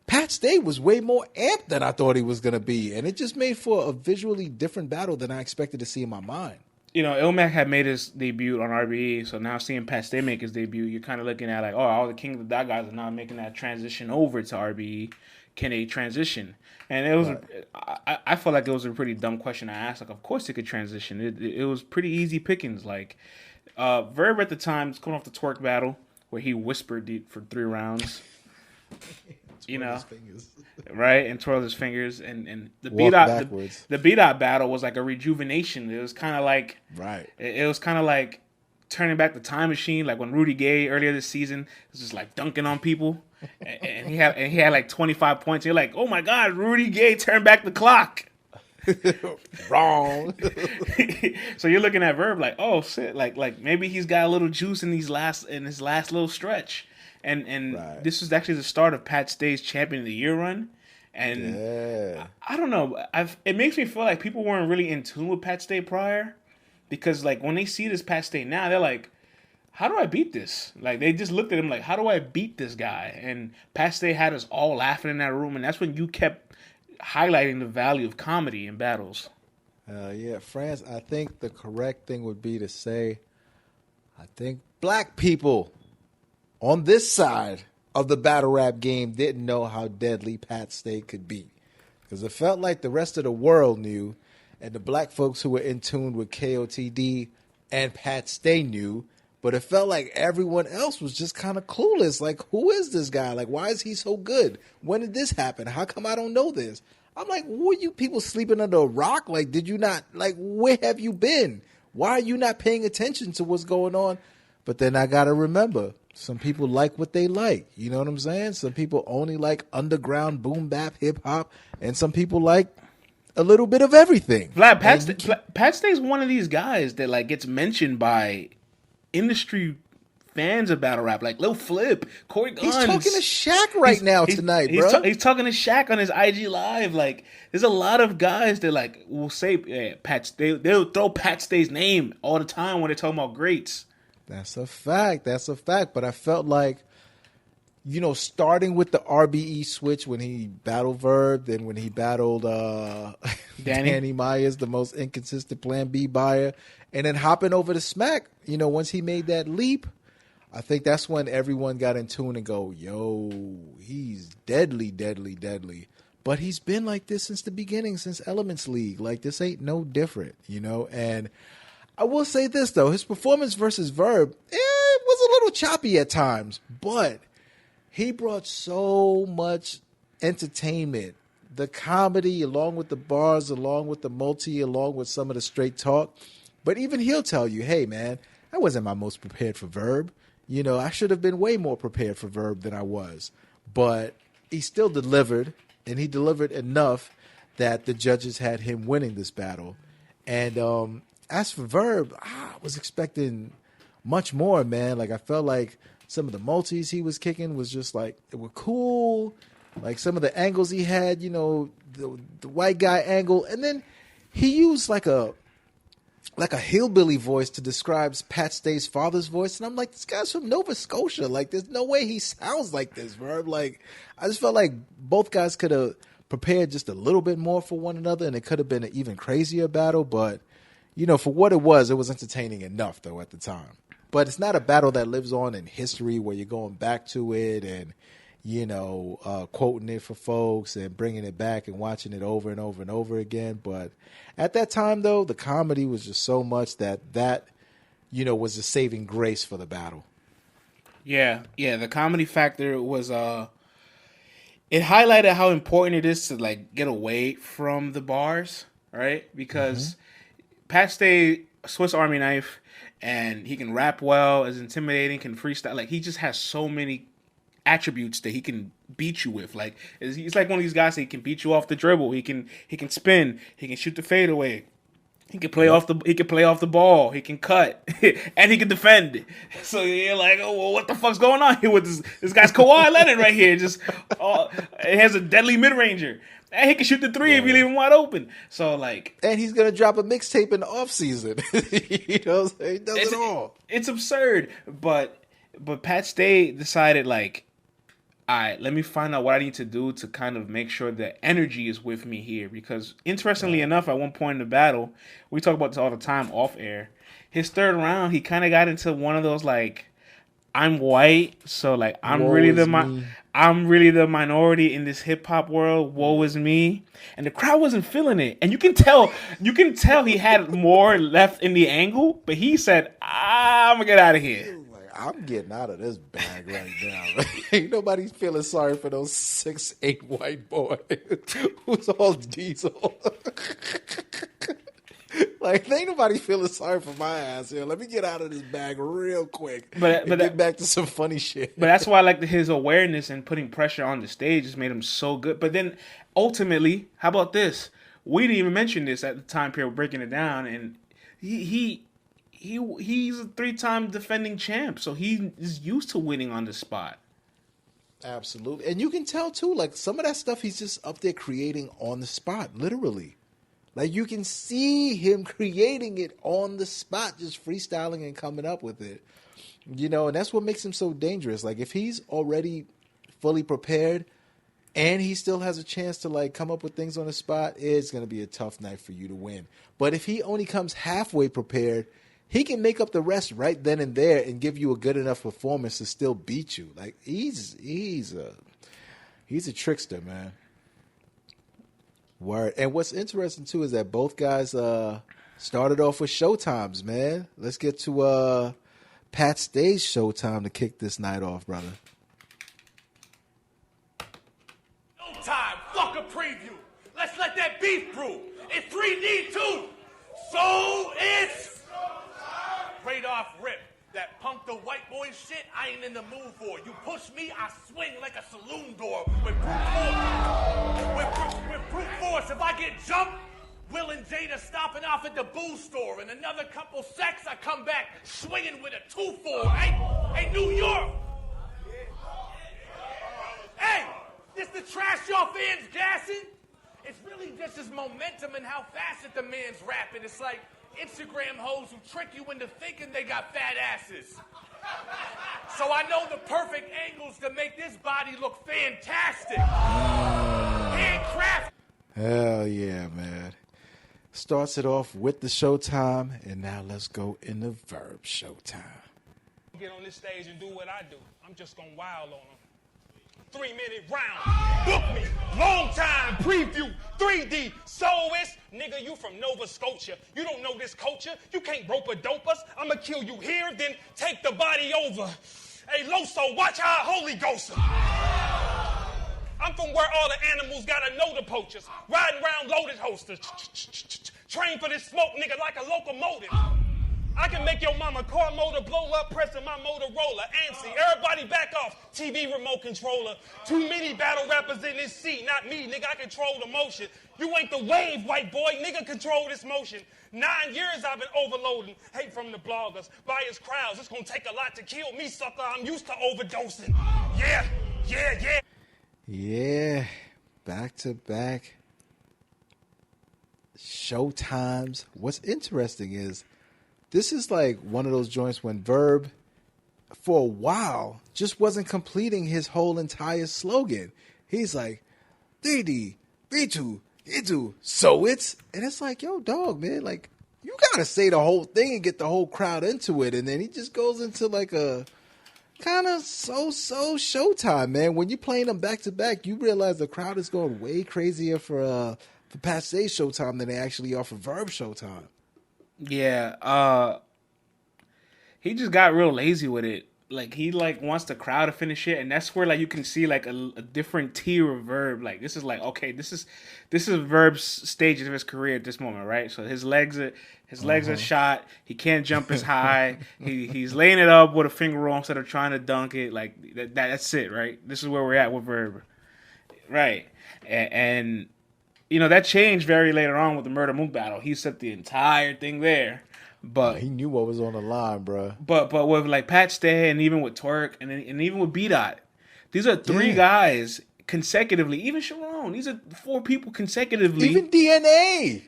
Pat Stay was way more amped than I thought he was going to be. And it just made for a visually different battle than I expected to see in my mind. You know, Ilmac had made his debut on RBE, so now seeing Pat Stay make his debut, you're kind of looking at like, oh, all the King of the Dot guys are now making that transition over to RBE. Can they transition? And it was, right. I felt like it was a pretty dumb question I asked. Like, of course they could transition. It was pretty easy pickings. Like, Verb at the time was coming off the twerk battle where he whispered for 3 rounds. You know, right, and twirled his fingers, and the beat out battle was like a rejuvenation. It was kind of like It was kind of like turning back the time machine, like when Rudy Gay earlier this season was just like dunking on people, and he had like 25 points. You're like, oh my God, Rudy Gay turned back the clock. Wrong. So you're looking at Verb like, oh shit, like maybe he's got a little juice in his last little stretch. And right. This was actually the start of Pat Stay's Champion of the Year run. And I don't know. It makes me feel like people weren't really in tune with Pat Stay prior. Because, like, when they see this Pat Stay now, they're like, how do I beat this? Like, they just looked at him like, how do I beat this guy? And Pat Stay had us all laughing in that room. And that's when you kept highlighting the value of comedy in battles. Yeah, France, I think the correct thing would be to say, I think black people on this side of the battle rap game didn't know how deadly Pat Stay could be. Because it felt like the rest of the world knew, and the black folks who were in tune with KOTD and Pat Stay knew, but it felt like everyone else was just kind of clueless. Like, who is this guy? Like, why is he so good? When did this happen? How come I don't know this? I'm like, were you people sleeping under a rock? Like, did you not, like, where have you been? Why are you not paying attention to what's going on? But then I got to remember, some people like what they like. You know what I'm saying? Some people only like underground boom bap hip hop, and some people like a little bit of everything. Vlad, Pat Stay's one of these guys that like gets mentioned by industry fans of battle rap, like Lil Flip, Corey Guns. He's talking to Shaq right now tonight, bro. He's talking to Shaq on his IG Live. Like, there's a lot of guys that like will say Pat Stay. They'll throw Pat Stay's name all the time when they're talking about greats. That's a fact. But I felt like, you know, starting with the RBE switch when he battled Verb, then when he battled Danny Myers, the most inconsistent Plan B buyer, and then hopping over to Smack, you know, once he made that leap, I think that's when everyone got in tune and go, yo, he's deadly. But he's been like this since the beginning, since Elements League. Like, this ain't no different, you know? And I will say this, though. His performance versus Verb, it was a little choppy at times, but he brought so much entertainment. The comedy, along with the bars, along with the multi, along with some of the straight talk. But even he'll tell you, hey, man, I wasn't my most prepared for Verb. You know, I should have been way more prepared for Verb than I was. But he still delivered, and he delivered enough that the judges had him winning this battle. And as for Verb, I was expecting much more, man. Like, I felt like some of the multis he was kicking was just like, they were cool. Like, some of the angles he had, you know, the white guy angle. And then he used like a hillbilly voice to describe Pat Stay's father's voice. And I'm like, this guy's from Nova Scotia. Like, there's no way he sounds like this, Verb. Like, I just felt like both guys could have prepared just a little bit more for one another, and it could have been an even crazier battle. But, you know, for what it was entertaining enough, though, at the time. But it's not a battle that lives on in history where you're going back to it and, you know, quoting it for folks and bringing it back and watching it over and over and over again. But at that time, though, the comedy was just so much that, you know, was a saving grace for the battle. Yeah, the comedy factor was it highlighted how important it is to like get away from the bars, right? Because Pat Stay, Swiss Army knife, and he can rap well, is intimidating, can freestyle. Like he just has so many attributes that he can beat you with. Like he's like one of these guys that he can beat you off the dribble. He can spin. He can shoot the fadeaway. He can play off the ball. He can cut, and he can defend. So you're like, oh, well, what the fuck's going on here with this guy's Kawhi Leonard right here? Just it has a deadly mid ranger, and he can shoot the three if you leave him wide open. So like, and he's gonna drop a mixtape in the off season. You know, what I'm saying? He does it all. It's absurd, but Pat Stay decided like, all right, let me find out what I need to do to kind of make sure the energy is with me here. Because interestingly enough, at one point in the battle, we talk about this all the time off air. His third round, he kind of got into one of those like, I'm white, so like I'm really the minority in this hip hop world. Woe is me, and the crowd wasn't feeling it. And you can tell he had more left in the angle, but he said, I'm gonna get out of here. I'm getting out of this bag right now. Ain't nobody feeling sorry for those 6'8" white boy who's all diesel. Like, ain't nobody feeling sorry for my ass here. Let me get out of this bag real quick but get back to some funny shit. But that's why, like, his awareness and putting pressure on the stage just made him so good. But then, ultimately, how about this? We didn't even mention this at the time period, breaking it down, and he's a 3-time defending champ, so he is used to winning on the spot. Absolutely. And you can tell, too, like, some of that stuff he's just up there creating on the spot, literally. Like, you can see him creating it on the spot, just freestyling and coming up with it. You know, and that's what makes him so dangerous. Like, if he's already fully prepared and he still has a chance to, like, come up with things on the spot, it's going to be a tough night for you to win. But if he only comes halfway prepared, he can make up the rest right then and there and give you a good enough performance to still beat you. Like, he's a trickster, man. Word. And what's interesting, too, is that both guys started off with showtimes, man. Let's get to Pat Stay's showtime to kick this night off, brother. Showtime. Fuck a preview. Let's let that beef brew. It's 3D, too. So it's Radar Rip. That punk the white boy shit, I ain't in the mood for. You push me, I swing like a saloon door with brute force. With brute force, if I get jumped, Will and Jada stopping off at the booze store. And another couple sex, I come back swinging with a 2-4. Hey, New York. Hey, this the trash y'all fans gassing? It's really just his momentum and how fast that the man's rapping. It's like Instagram hoes who trick you into thinking they got fat asses. So I know the perfect angles to make this body look fantastic. Handcrafted. Hell yeah, man. Starts it off with the showtime, and now let's go into Verb showtime. Get on this stage and do what I do. I'm just gonna wild on them. 3-minute round. Book me. Long time preview. 3D. So it's nigga, you from Nova Scotia. You don't know this culture. You can't rope a dope us. I'ma kill you here, then take the body over. Hey, Loso, watch how I Holy Ghost. I'm from where all the animals gotta know the poachers. Riding around loaded holsters. Train for this smoke, nigga, like a locomotive. I can make your mama car motor blow up, pressing my Motorola. ANSI, everybody back off. TV remote controller. Too many battle rappers in this seat, not me, nigga. I control the motion. You ain't the wave, white boy. Nigga, control this motion. 9 years I've been overloading. Hate from the bloggers, biased crowds. It's gonna take a lot to kill me, sucker. I'm used to overdosing. Yeah. Yeah, back-to-back showtimes. What's interesting is this is like one of those joints when Verb, for a while, just wasn't completing his whole entire slogan. He's like, 3D, V2, E2, so it's... And it's like, yo, dog, man, like, you got to say the whole thing and get the whole crowd into it. And then he just goes into like a... kind of so showtime, man. When you're playing them back to back, you realize the crowd is going way crazier for Pat Stay's showtime than they actually are for Verb showtime. Yeah, he just got real lazy with it. like he like wants the crowd to finish it, and that's where like you can see like a different tier of Verb. Like this is like, okay, this is Verb's stage of his career at this moment, right? So his legs are shot. He can't jump as high. He's laying it up with a finger roll instead of trying to dunk it. Like that's it, right? This is where we're at with Verb, right? And you know that changed very later on with the Murder Mook battle. He set the entire thing there. But he knew what was on the line, bro. But with like Pat Stay and even with Twerk and even with B Dot, these are three guys consecutively. Even Sharon, these are 4 people consecutively. Even DNA.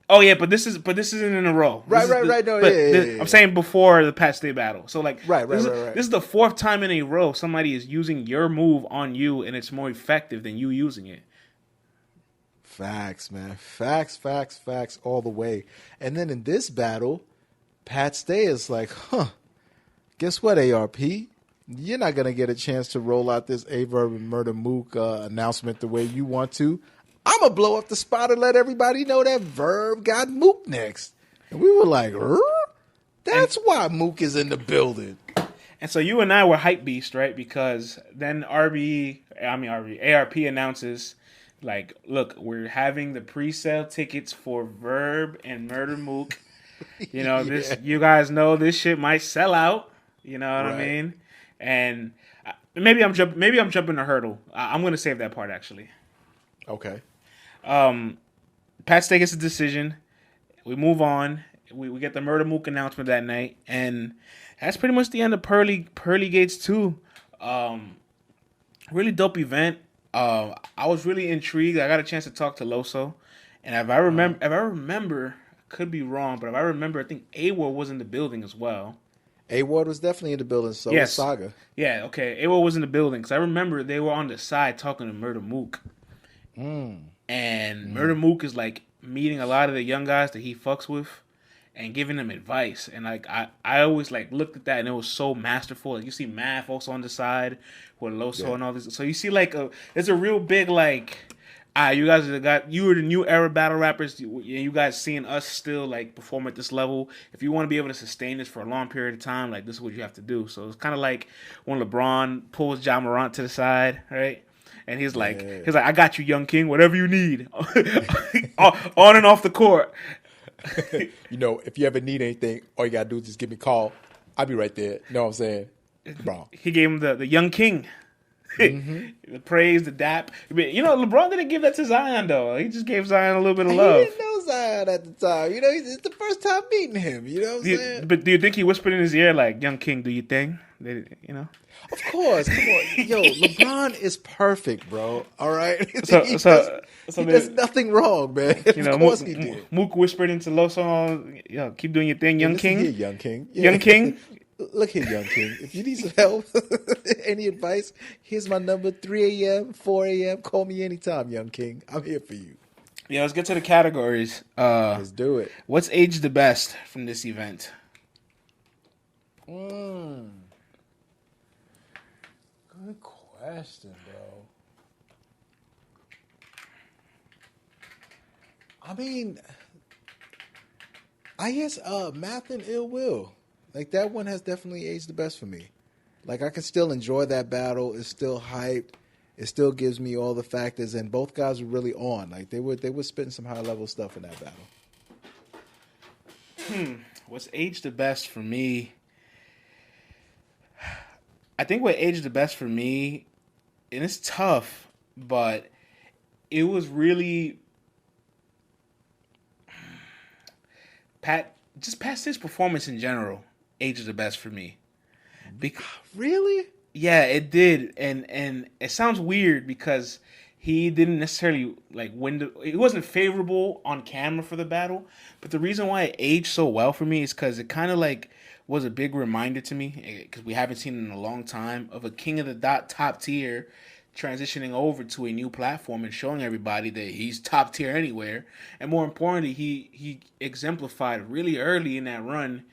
Oh yeah, but this isn't in a row. Right. No, yeah. I'm saying before the Pat Stay battle. So like, right. This is the 4th time in a row somebody is using your move on you, and it's more effective than you using it. Facts, man. Facts all the way. And then in this battle, Pat Stay is like, guess what, ARP? You're not going to get a chance to roll out this Verb and Murder Mook announcement the way you want to. I'm going to blow up the spot and let everybody know that Verb got Mook next. And we were like, that's why Mook is in the building. And so you and I were hype beast, right? Because then ARP announces, like, look, we're having the pre-sale tickets for Verb and Murder Mook. You know, you guys know this shit might sell out. You know what I mean? And maybe I'm jumping a hurdle. I'm going to save that part, actually. Okay. Pat Stay gets a decision. We move on. We get the Murder Mook announcement that night. And that's pretty much the end of Pearly Gates 2. Really dope event. I was really intrigued. I got a chance to talk to Loso. And if I remember, could be wrong, but if I remember, I think AWAR was in the building as well. AWAR was definitely in the building, so was Saga. Yeah, okay. AWAR was in the building, because I remember they were on the side talking to Murder Mook. And Murder Mook is, like, meeting a lot of the young guys that he fucks with and giving them advice. And, like, I always, like, looked at that, and it was so masterful. Like, you see Math also on the side with Loso and all this. So you see, like, it's a real big, like... you guys you were the new era battle rappers. You guys seeing us still like perform at this level. If you want to be able to sustain this for a long period of time, like this is what you have to do. So it's kind of like when LeBron pulls Ja Morant to the side, right? And he's like, I got you, young king, whatever you need, on and off the court. You know, if you ever need anything, all you gotta do is just give me a call. I'll be right there. You know what I'm saying, bro? He gave him the young king. The praise, the dap. You know, LeBron didn't give that to Zion, though. He just gave Zion a little bit of love. He didn't know Zion at the time. You know, it's the first time meeting him. You know what I'm saying? But do you think he whispered in his ear, like, young king, do your thing? You know? Of course. Come on. Yo, LeBron is perfect, bro. All right? He does nothing wrong, man. You know, of course he did. Mook whispered into Loso, yo, keep doing your thing, young king. Here, young king. Yeah. Young king. Look here, young king. If you need some help, any advice, here's my number, 3 a.m., 4 a.m. Call me anytime, young king. I'm here for you. Yeah, let's get to the categories. Let's do it. What's aged the best from this event? Good question, bro. I mean, I guess Math and Ill Will. Like, that one has definitely aged the best for me. Like, I can still enjoy that battle. It's still hyped. It still gives me all the factors. And both guys were really on. Like, they were spitting some high-level stuff in that battle. What's aged the best for me? I think what aged the best for me, and it's tough, but it was really... Just past his performance in general aged the best for me. Really? Yeah, it did, and it sounds weird because he didn't necessarily like win. It wasn't favorable on camera for the battle, but the reason why it aged so well for me is because it kind of like was a big reminder to me, because we haven't seen it in a long time, of a King of the Dot top tier transitioning over to a new platform and showing everybody that he's top tier anywhere. And more importantly, he exemplified really early in that run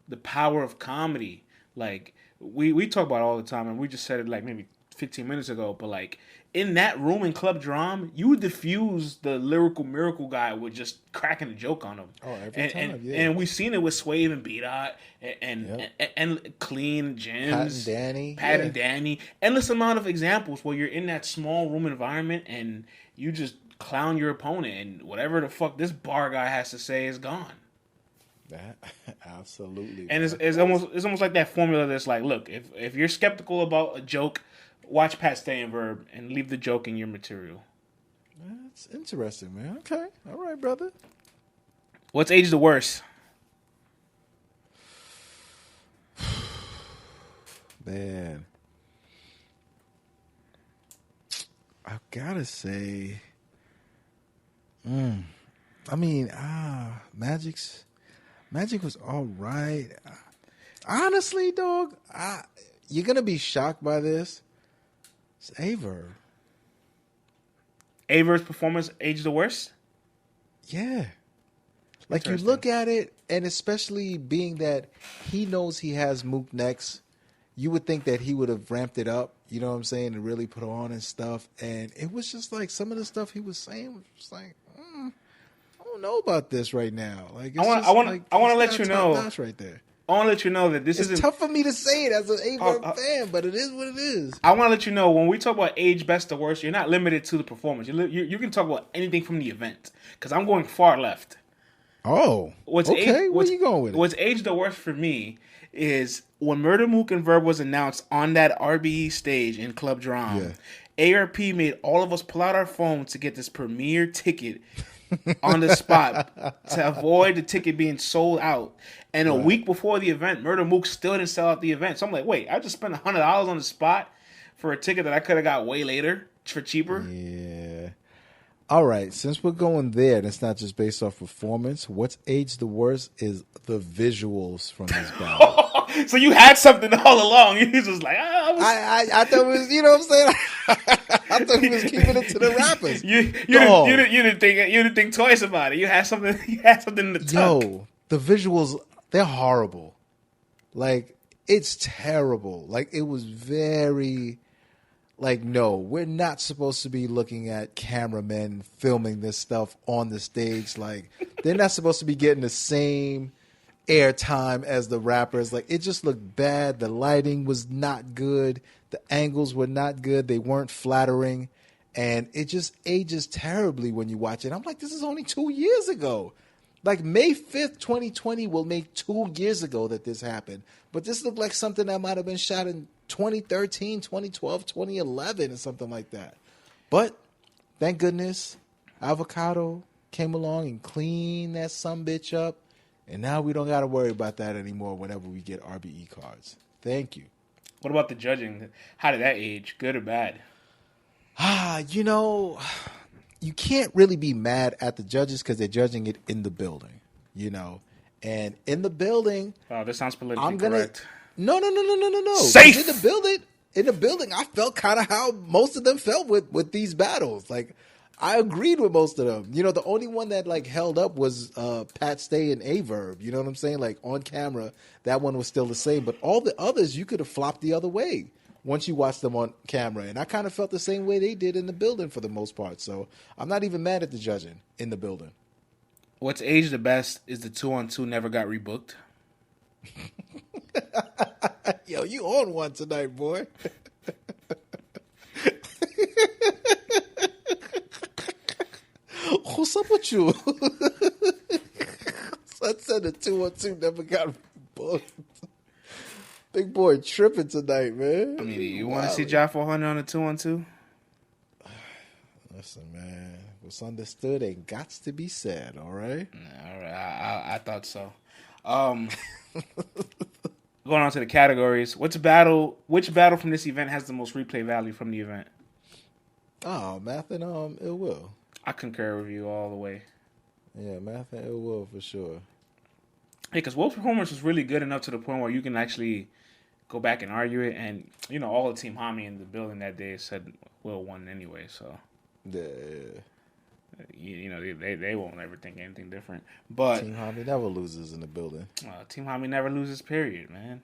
the power of comedy. Like, we talk about it all the time, and we just said it like maybe 15 minutes ago, but like, in that room in Club Drum, you would diffuse the lyrical miracle guy with just cracking a joke on him. Oh, every time, yeah. And we've seen it with Swave and B-Dot and Clean, Jims, Pat and Danny. Endless amount of examples where you're in that small room environment and you just clown your opponent, and whatever the fuck this bar guy has to say is gone. That absolutely. And it's almost like that formula that's like, look, if you're skeptical about a joke, watch Pat Stay and Verb and leave the joke in your material. That's interesting, man. Okay. All right, brother. What's aged the worst? Man. I gotta say, Magic was all right. Honestly, dog, you're gonna be shocked by this. It's Averb. Averb's performance aged the worst? Yeah. Like, you look at it, and especially being that he knows he has Mook next, you would think that he would have ramped it up, you know what I'm saying, and really put on and stuff. And it was just like some of the stuff he was saying was just like, I don't know about this right now. Like, it's I want to let you know. Right there. I want to let you know that this is tough for me to say it as an Averb fan, but it is what it is. I want to let you know, when we talk about age best or worst, you're not limited to the performance. You can talk about anything from the event, because I'm going far left. Oh, where are you going with it? What's aged the worst for me is when Murder Mook and Verb was announced on that RBE stage in Club Drum. Yeah. ARP made all of us pull out our phones to get this premiere ticket on the spot to avoid the ticket being sold out. And a week before the event, Murder Mook still didn't sell out the event. So I'm like, wait, I just spent $100 on the spot for a ticket that I could have got way later for cheaper? Yeah. All right, since we're going there, and it's not just based off performance, what's aged the worst is the visuals from this battle. So you had something all along. You was just like, I thought it was, you know what I'm saying? I thought he was keeping it to the rappers. You didn't think twice about it. You had something. You had something in the tuck. Yo, the visuals, they're horrible. Like, it's terrible. Like, it was very. Like, no, we're not supposed to be looking at cameramen filming this stuff on the stage. Like, they're not supposed to be getting the same airtime as the rappers. Like, it just looked bad. The lighting was not good. The angles were not good. They weren't flattering. And it just ages terribly when you watch it. I'm like, this is only 2 years ago. Like, May 5th, 2020 will make 2 years ago that this happened. But this looked like something that might have been shot in 2013, 2012, 2011, or something like that. But thank goodness Avocado came along and cleaned that sumbitch up. And now we don't got to worry about that anymore whenever we get RBE cards. Thank you. What about the judging? How did that age? Good or bad? You know, you can't really be mad at the judges because they're judging it in the building, you know. And in the building... Oh, this sounds politically correct. No. Safe! In the building, I felt kind of how most of them felt with these battles. Like, I agreed with most of them. You know, the only one that, like, held up was Pat Stay and Averb. You know what I'm saying? Like, on camera, that one was still the same. But all the others, you could have flopped the other way once you watched them on camera. And I kind of felt the same way they did in the building for the most part. So I'm not even mad at the judging in the building. What's aged the best is the 2-on-2 never got rebooked. Yo, you on one tonight, boy. What's up with you? I said the 2-on-2 never got booked. Big boy tripping tonight, man. I mean, you want to see Ja 400 on a 2-on-2? Listen, man. What's understood ain't got to be said, all right? All right, I thought so. Going on to the categories. Which battle from this event has the most replay value from the event? Oh, Math and Ill Will. I concur with you all the way. Yeah, Math and Ill Will for sure. Hey, because Will's performance was really good enough to the point where you can actually go back and argue it. And, you know, all the Team Hami in the building that day said Will won anyway, so. Yeah. You know, they won't ever think anything different. But Team Hami never loses in the building. Team Hami never loses, period, man.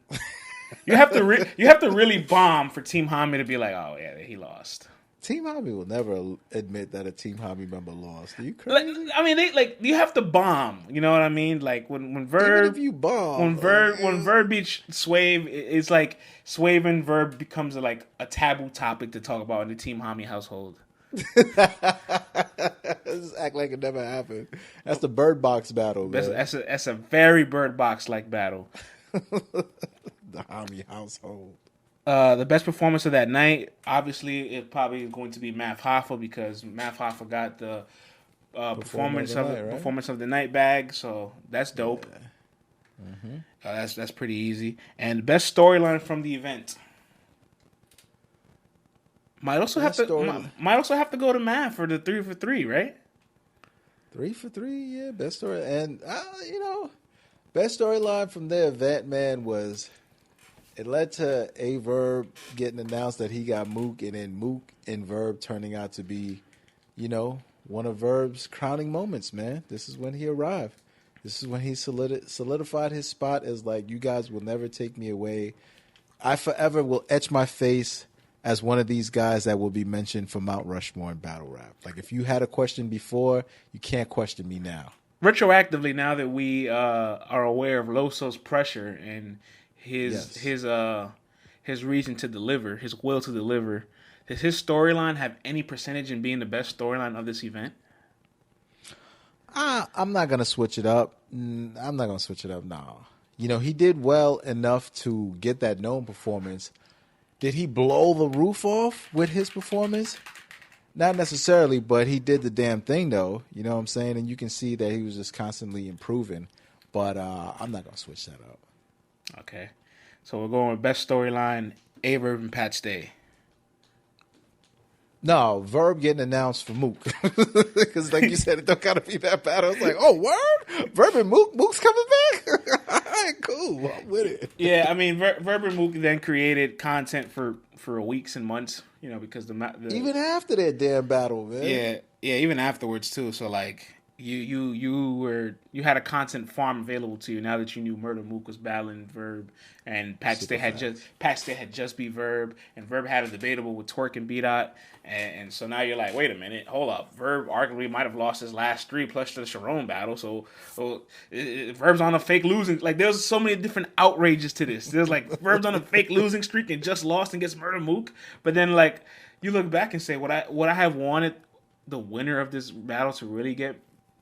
You have to really bomb for Team Hami to be like, oh, yeah, he lost. Team Hobby will never admit that a Team Hobby member lost. Are you crazy? I mean, you have to bomb. You know what I mean? Like when Verb, Even if you bomb, when Verb beats Swave, it's like Swave and Verb becomes like a taboo topic to talk about in the Team Hobby household. just act like it never happened. That's the Bird Box battle, man. That's a very Bird Box like battle. The Hobby household. The best performance of that night, obviously, it probably is going to be Math Hoffa because Math Hoffa got the performance of the night bag, so that's dope. Yeah. Mm-hmm. That's pretty easy. And the best storyline from the event might also have to go to Math for the 3 for 3, right? 3 for 3, yeah, best story. And best storyline from the event, man, was. It led to A Verb getting announced that he got Mook, and then Mook and Verb turning out to be, one of Verb's crowning moments, man. This is when he arrived. This is when he solidified his spot as, like, you guys will never take me away. I forever will etch my face as one of these guys that will be mentioned for Mount Rushmore in battle rap. Like, if you had a question before, you can't question me now. Retroactively, now that we are aware of Loso's pressure and his reason to deliver, his will to deliver, does his storyline have any percentage in being the best storyline of this event? I'm not gonna switch it up. I'm not gonna switch it up. No, he did well enough to get that known performance. Did he blow the roof off with his performance? Not necessarily, but he did the damn thing though. You know what I'm saying? And you can see that he was just constantly improving. But I'm not gonna switch that up. Okay, so we're going with best storyline, A-Verb and Pat Stay. No, Verb getting announced for Mook. Because like you said, it don't gotta be that bad. I was like, oh, word? Verb and Mook? Mook's coming back? All right, cool. I'm with it. Yeah, I mean, Verb and Mook then created content for weeks and months, because the even after that damn battle, man. Yeah, even afterwards too. So like you had a content farm available to you now that you knew Murder Mook was battling Verb and Pat Stay had just beat Verb, and Verb had a debatable with Twerk and B-Dot, and so now you're like, wait a minute, hold up, Verb arguably might have lost his last 3 plus the Sharon battle, so Verb's on a fake losing. Like there's so many different outrages to this. There's like Verb's on a fake losing streak and just lost and gets Murder Mook, but then like you look back and say, would I have wanted the winner of this battle to really get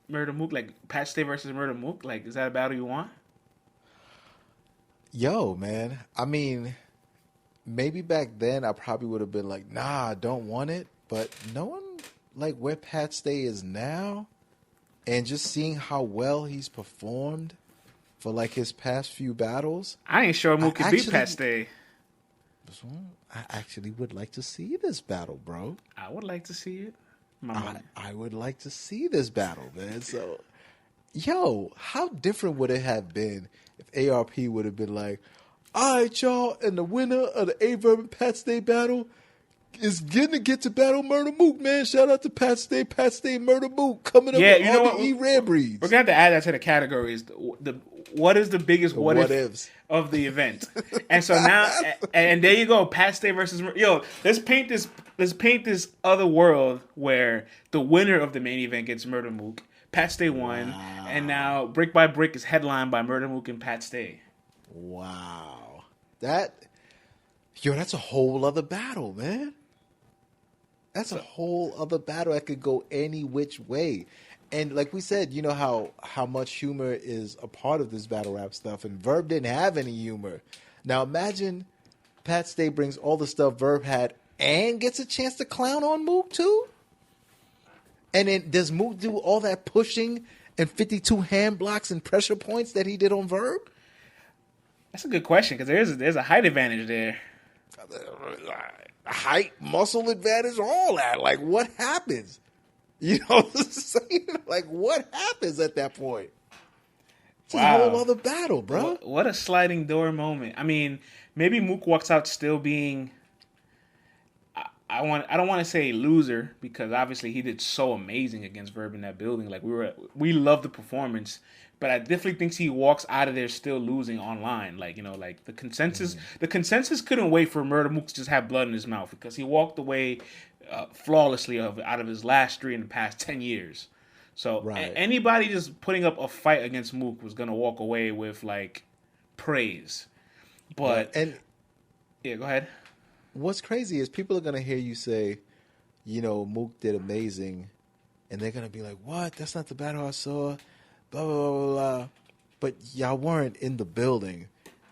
Murder Mook, like Pat Stay versus Murder Mook? Like, is that a battle you want? Yo, man. I mean, maybe back then I probably would have been like, nah, I don't want it. But knowing like where Pat Stay is now and just seeing how well he's performed for like his past few battles. I ain't sure Mook can beat Pat Stay. I actually would like to see this battle, bro. I would like to see it. I would like to see this battle, man. So, yo, how different would it have been if ARP would have been like, all right, y'all, and the winner of the A-Verb and Pat Stay battle is getting to get to battle Murder Mook, man. Shout out to Pat Stay, Murder Mook coming up with RBE Rare Breeds. We're going to have to add that to the categories. What is the biggest what ifs of the event? And so now, and there you go, Pat Stay versus let's paint this other world where the winner of the main event gets Murder Mook. Pat Stay won, and now Brick by Brick is headlined by Murder Mook and Pat Stay. Wow, that's a whole other battle, man. That's a whole other battle that could go any which way. And like we said, how much humor is a part of this battle rap stuff, and Verb didn't have any humor. Now imagine Pat Stay brings all the stuff Verb had and gets a chance to clown on Mook too? And then does Mook do all that pushing and 52 hand blocks and pressure points that he did on Verb? That's a good question, because there's a height advantage there. Height, muscle advantage, all that. Like, what happens? You know what I'm saying? Like, what happens at that point? It's a whole other battle, bro. What a sliding door moment. I mean, maybe Mook walks out still being... I don't want to say loser, because obviously he did so amazing against Verb in that building. Like, we love the performance, but I definitely think he walks out of there still losing online. Like, like the consensus couldn't wait for Murder Mook to just have blood in his mouth, because he walked away flawlessly out of his last 3 in the past 10 years. So anybody just putting up a fight against Mook was gonna walk away with like praise. But yeah, go ahead. What's crazy is people are gonna hear you say, Mook did amazing, and they're gonna be like, "What? That's not the battle I saw." Blah blah blah blah. Blah. But y'all weren't in the building.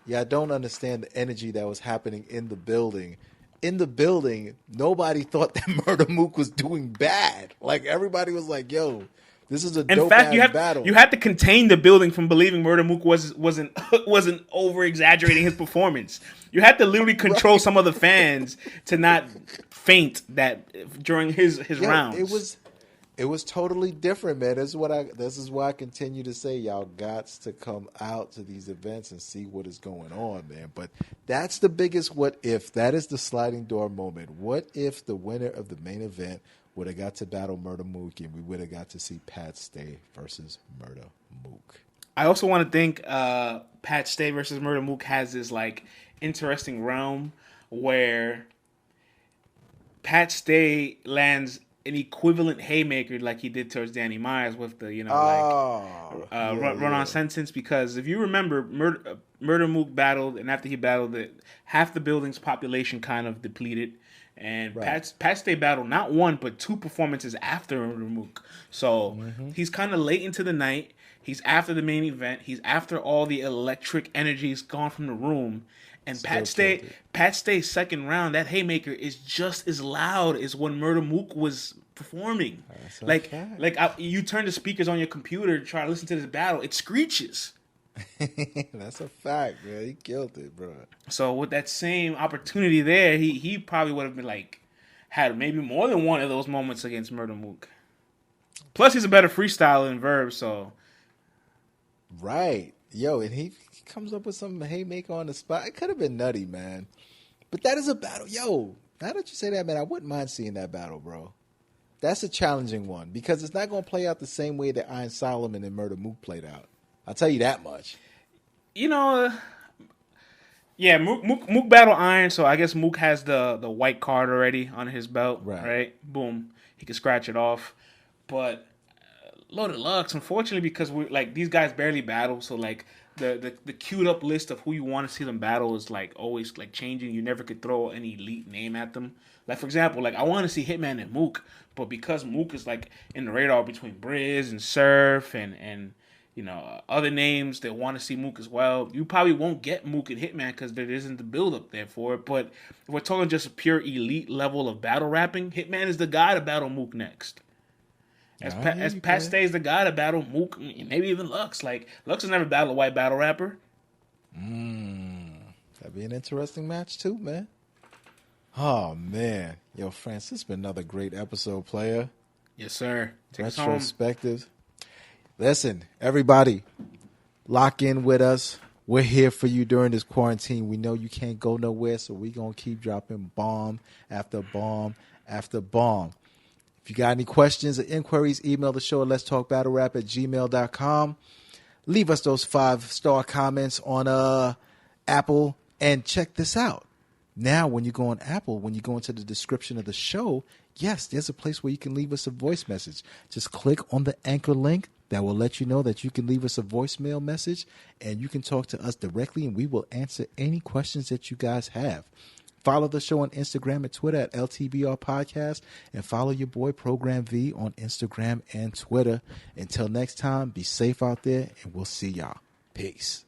Y'all don't understand the energy that was happening in the building. In the building, nobody thought that Murder Mook was doing bad. Like everybody was like, "Yo, this is a dope ass battle." You had to contain the building from believing Murder Mook wasn't over exaggerating his performance. You had to literally control some of the fans to not faint that during his rounds. It was totally different, man. This is why I continue to say y'all got to come out to these events and see what is going on, man. But that's the biggest what if. That is the sliding door moment. What if the winner of the main event would have got to battle Murder Mook and we would have got to see Pat Stay versus Murder Mook? I also want to think Pat Stay versus Murder Mook has this like interesting realm where Pat Stay lands an equivalent haymaker like he did towards Danny Myers with the run on sentence, because if you remember Murder Mook battled, and after he battled it, half the building's population kind of depleted, and Pat Stay battled not 1 but 2 performances after Murder Mook, so he's kind of late into the night, he's after the main event, he's after all the electric energy's gone from the room. And Pat Stay's second round, that haymaker is just as loud as when Murder Mook was performing. You turn the speakers on your computer to try to listen to this battle, it screeches. That's a fact, man. He killed it, bro. So with that same opportunity there, he probably would have been had maybe more than one of those moments against Murder Mook. Plus, he's a better freestyler than Verb, so. Right. Yo, and he comes up with some haymaker on the spot. It could have been nutty, man. But that is a battle. Yo, now that you say that, man, I wouldn't mind seeing that battle, bro. That's a challenging one because it's not going to play out the same way that Iron Solomon and Murder Mook played out. I'll tell you that much. Mook battle Iron, so I guess Mook has the white card already on his belt, right? Boom. He can scratch it off. But Loaded Lux, unfortunately, because these guys barely battle, so the queued up list of who you want to see them battle is always changing. You never could throw any elite name at them. For example, I want to see Hitman and Mook, but because Mook is in the radar between Briz and Surf and other names that want to see Mook as well, you probably won't get Mook and Hitman because there isn't the build up there for it. But if we're talking just a pure elite level of battle rapping, Hitman is the guy to battle Mook next. As Pat Stay's the guy to battle Mook, maybe even Lux. Lux has never battled a white battle rapper. That'd be an interesting match too, man. Oh, man. Yo, Francis, it's been another great episode, player. Yes, sir. Retrospective. Listen, everybody, lock in with us. We're here for you during this quarantine. We know you can't go nowhere, so we're going to keep dropping bomb after bomb after bomb. If you got any questions or inquiries, email the show at letstalkbattlerap@gmail.com. Leave us those 5-star comments on Apple, and check this out. Now, when you go on Apple, when you go into the description of the show, yes, there's a place where you can leave us a voice message. Just click on the anchor link. That will let you know that you can leave us a voicemail message, and you can talk to us directly, and we will answer any questions that you guys have. Follow the show on Instagram and Twitter at LTBR Podcast, and follow your boy Program V on Instagram and Twitter. Until next time, be safe out there, and we'll see y'all. Peace.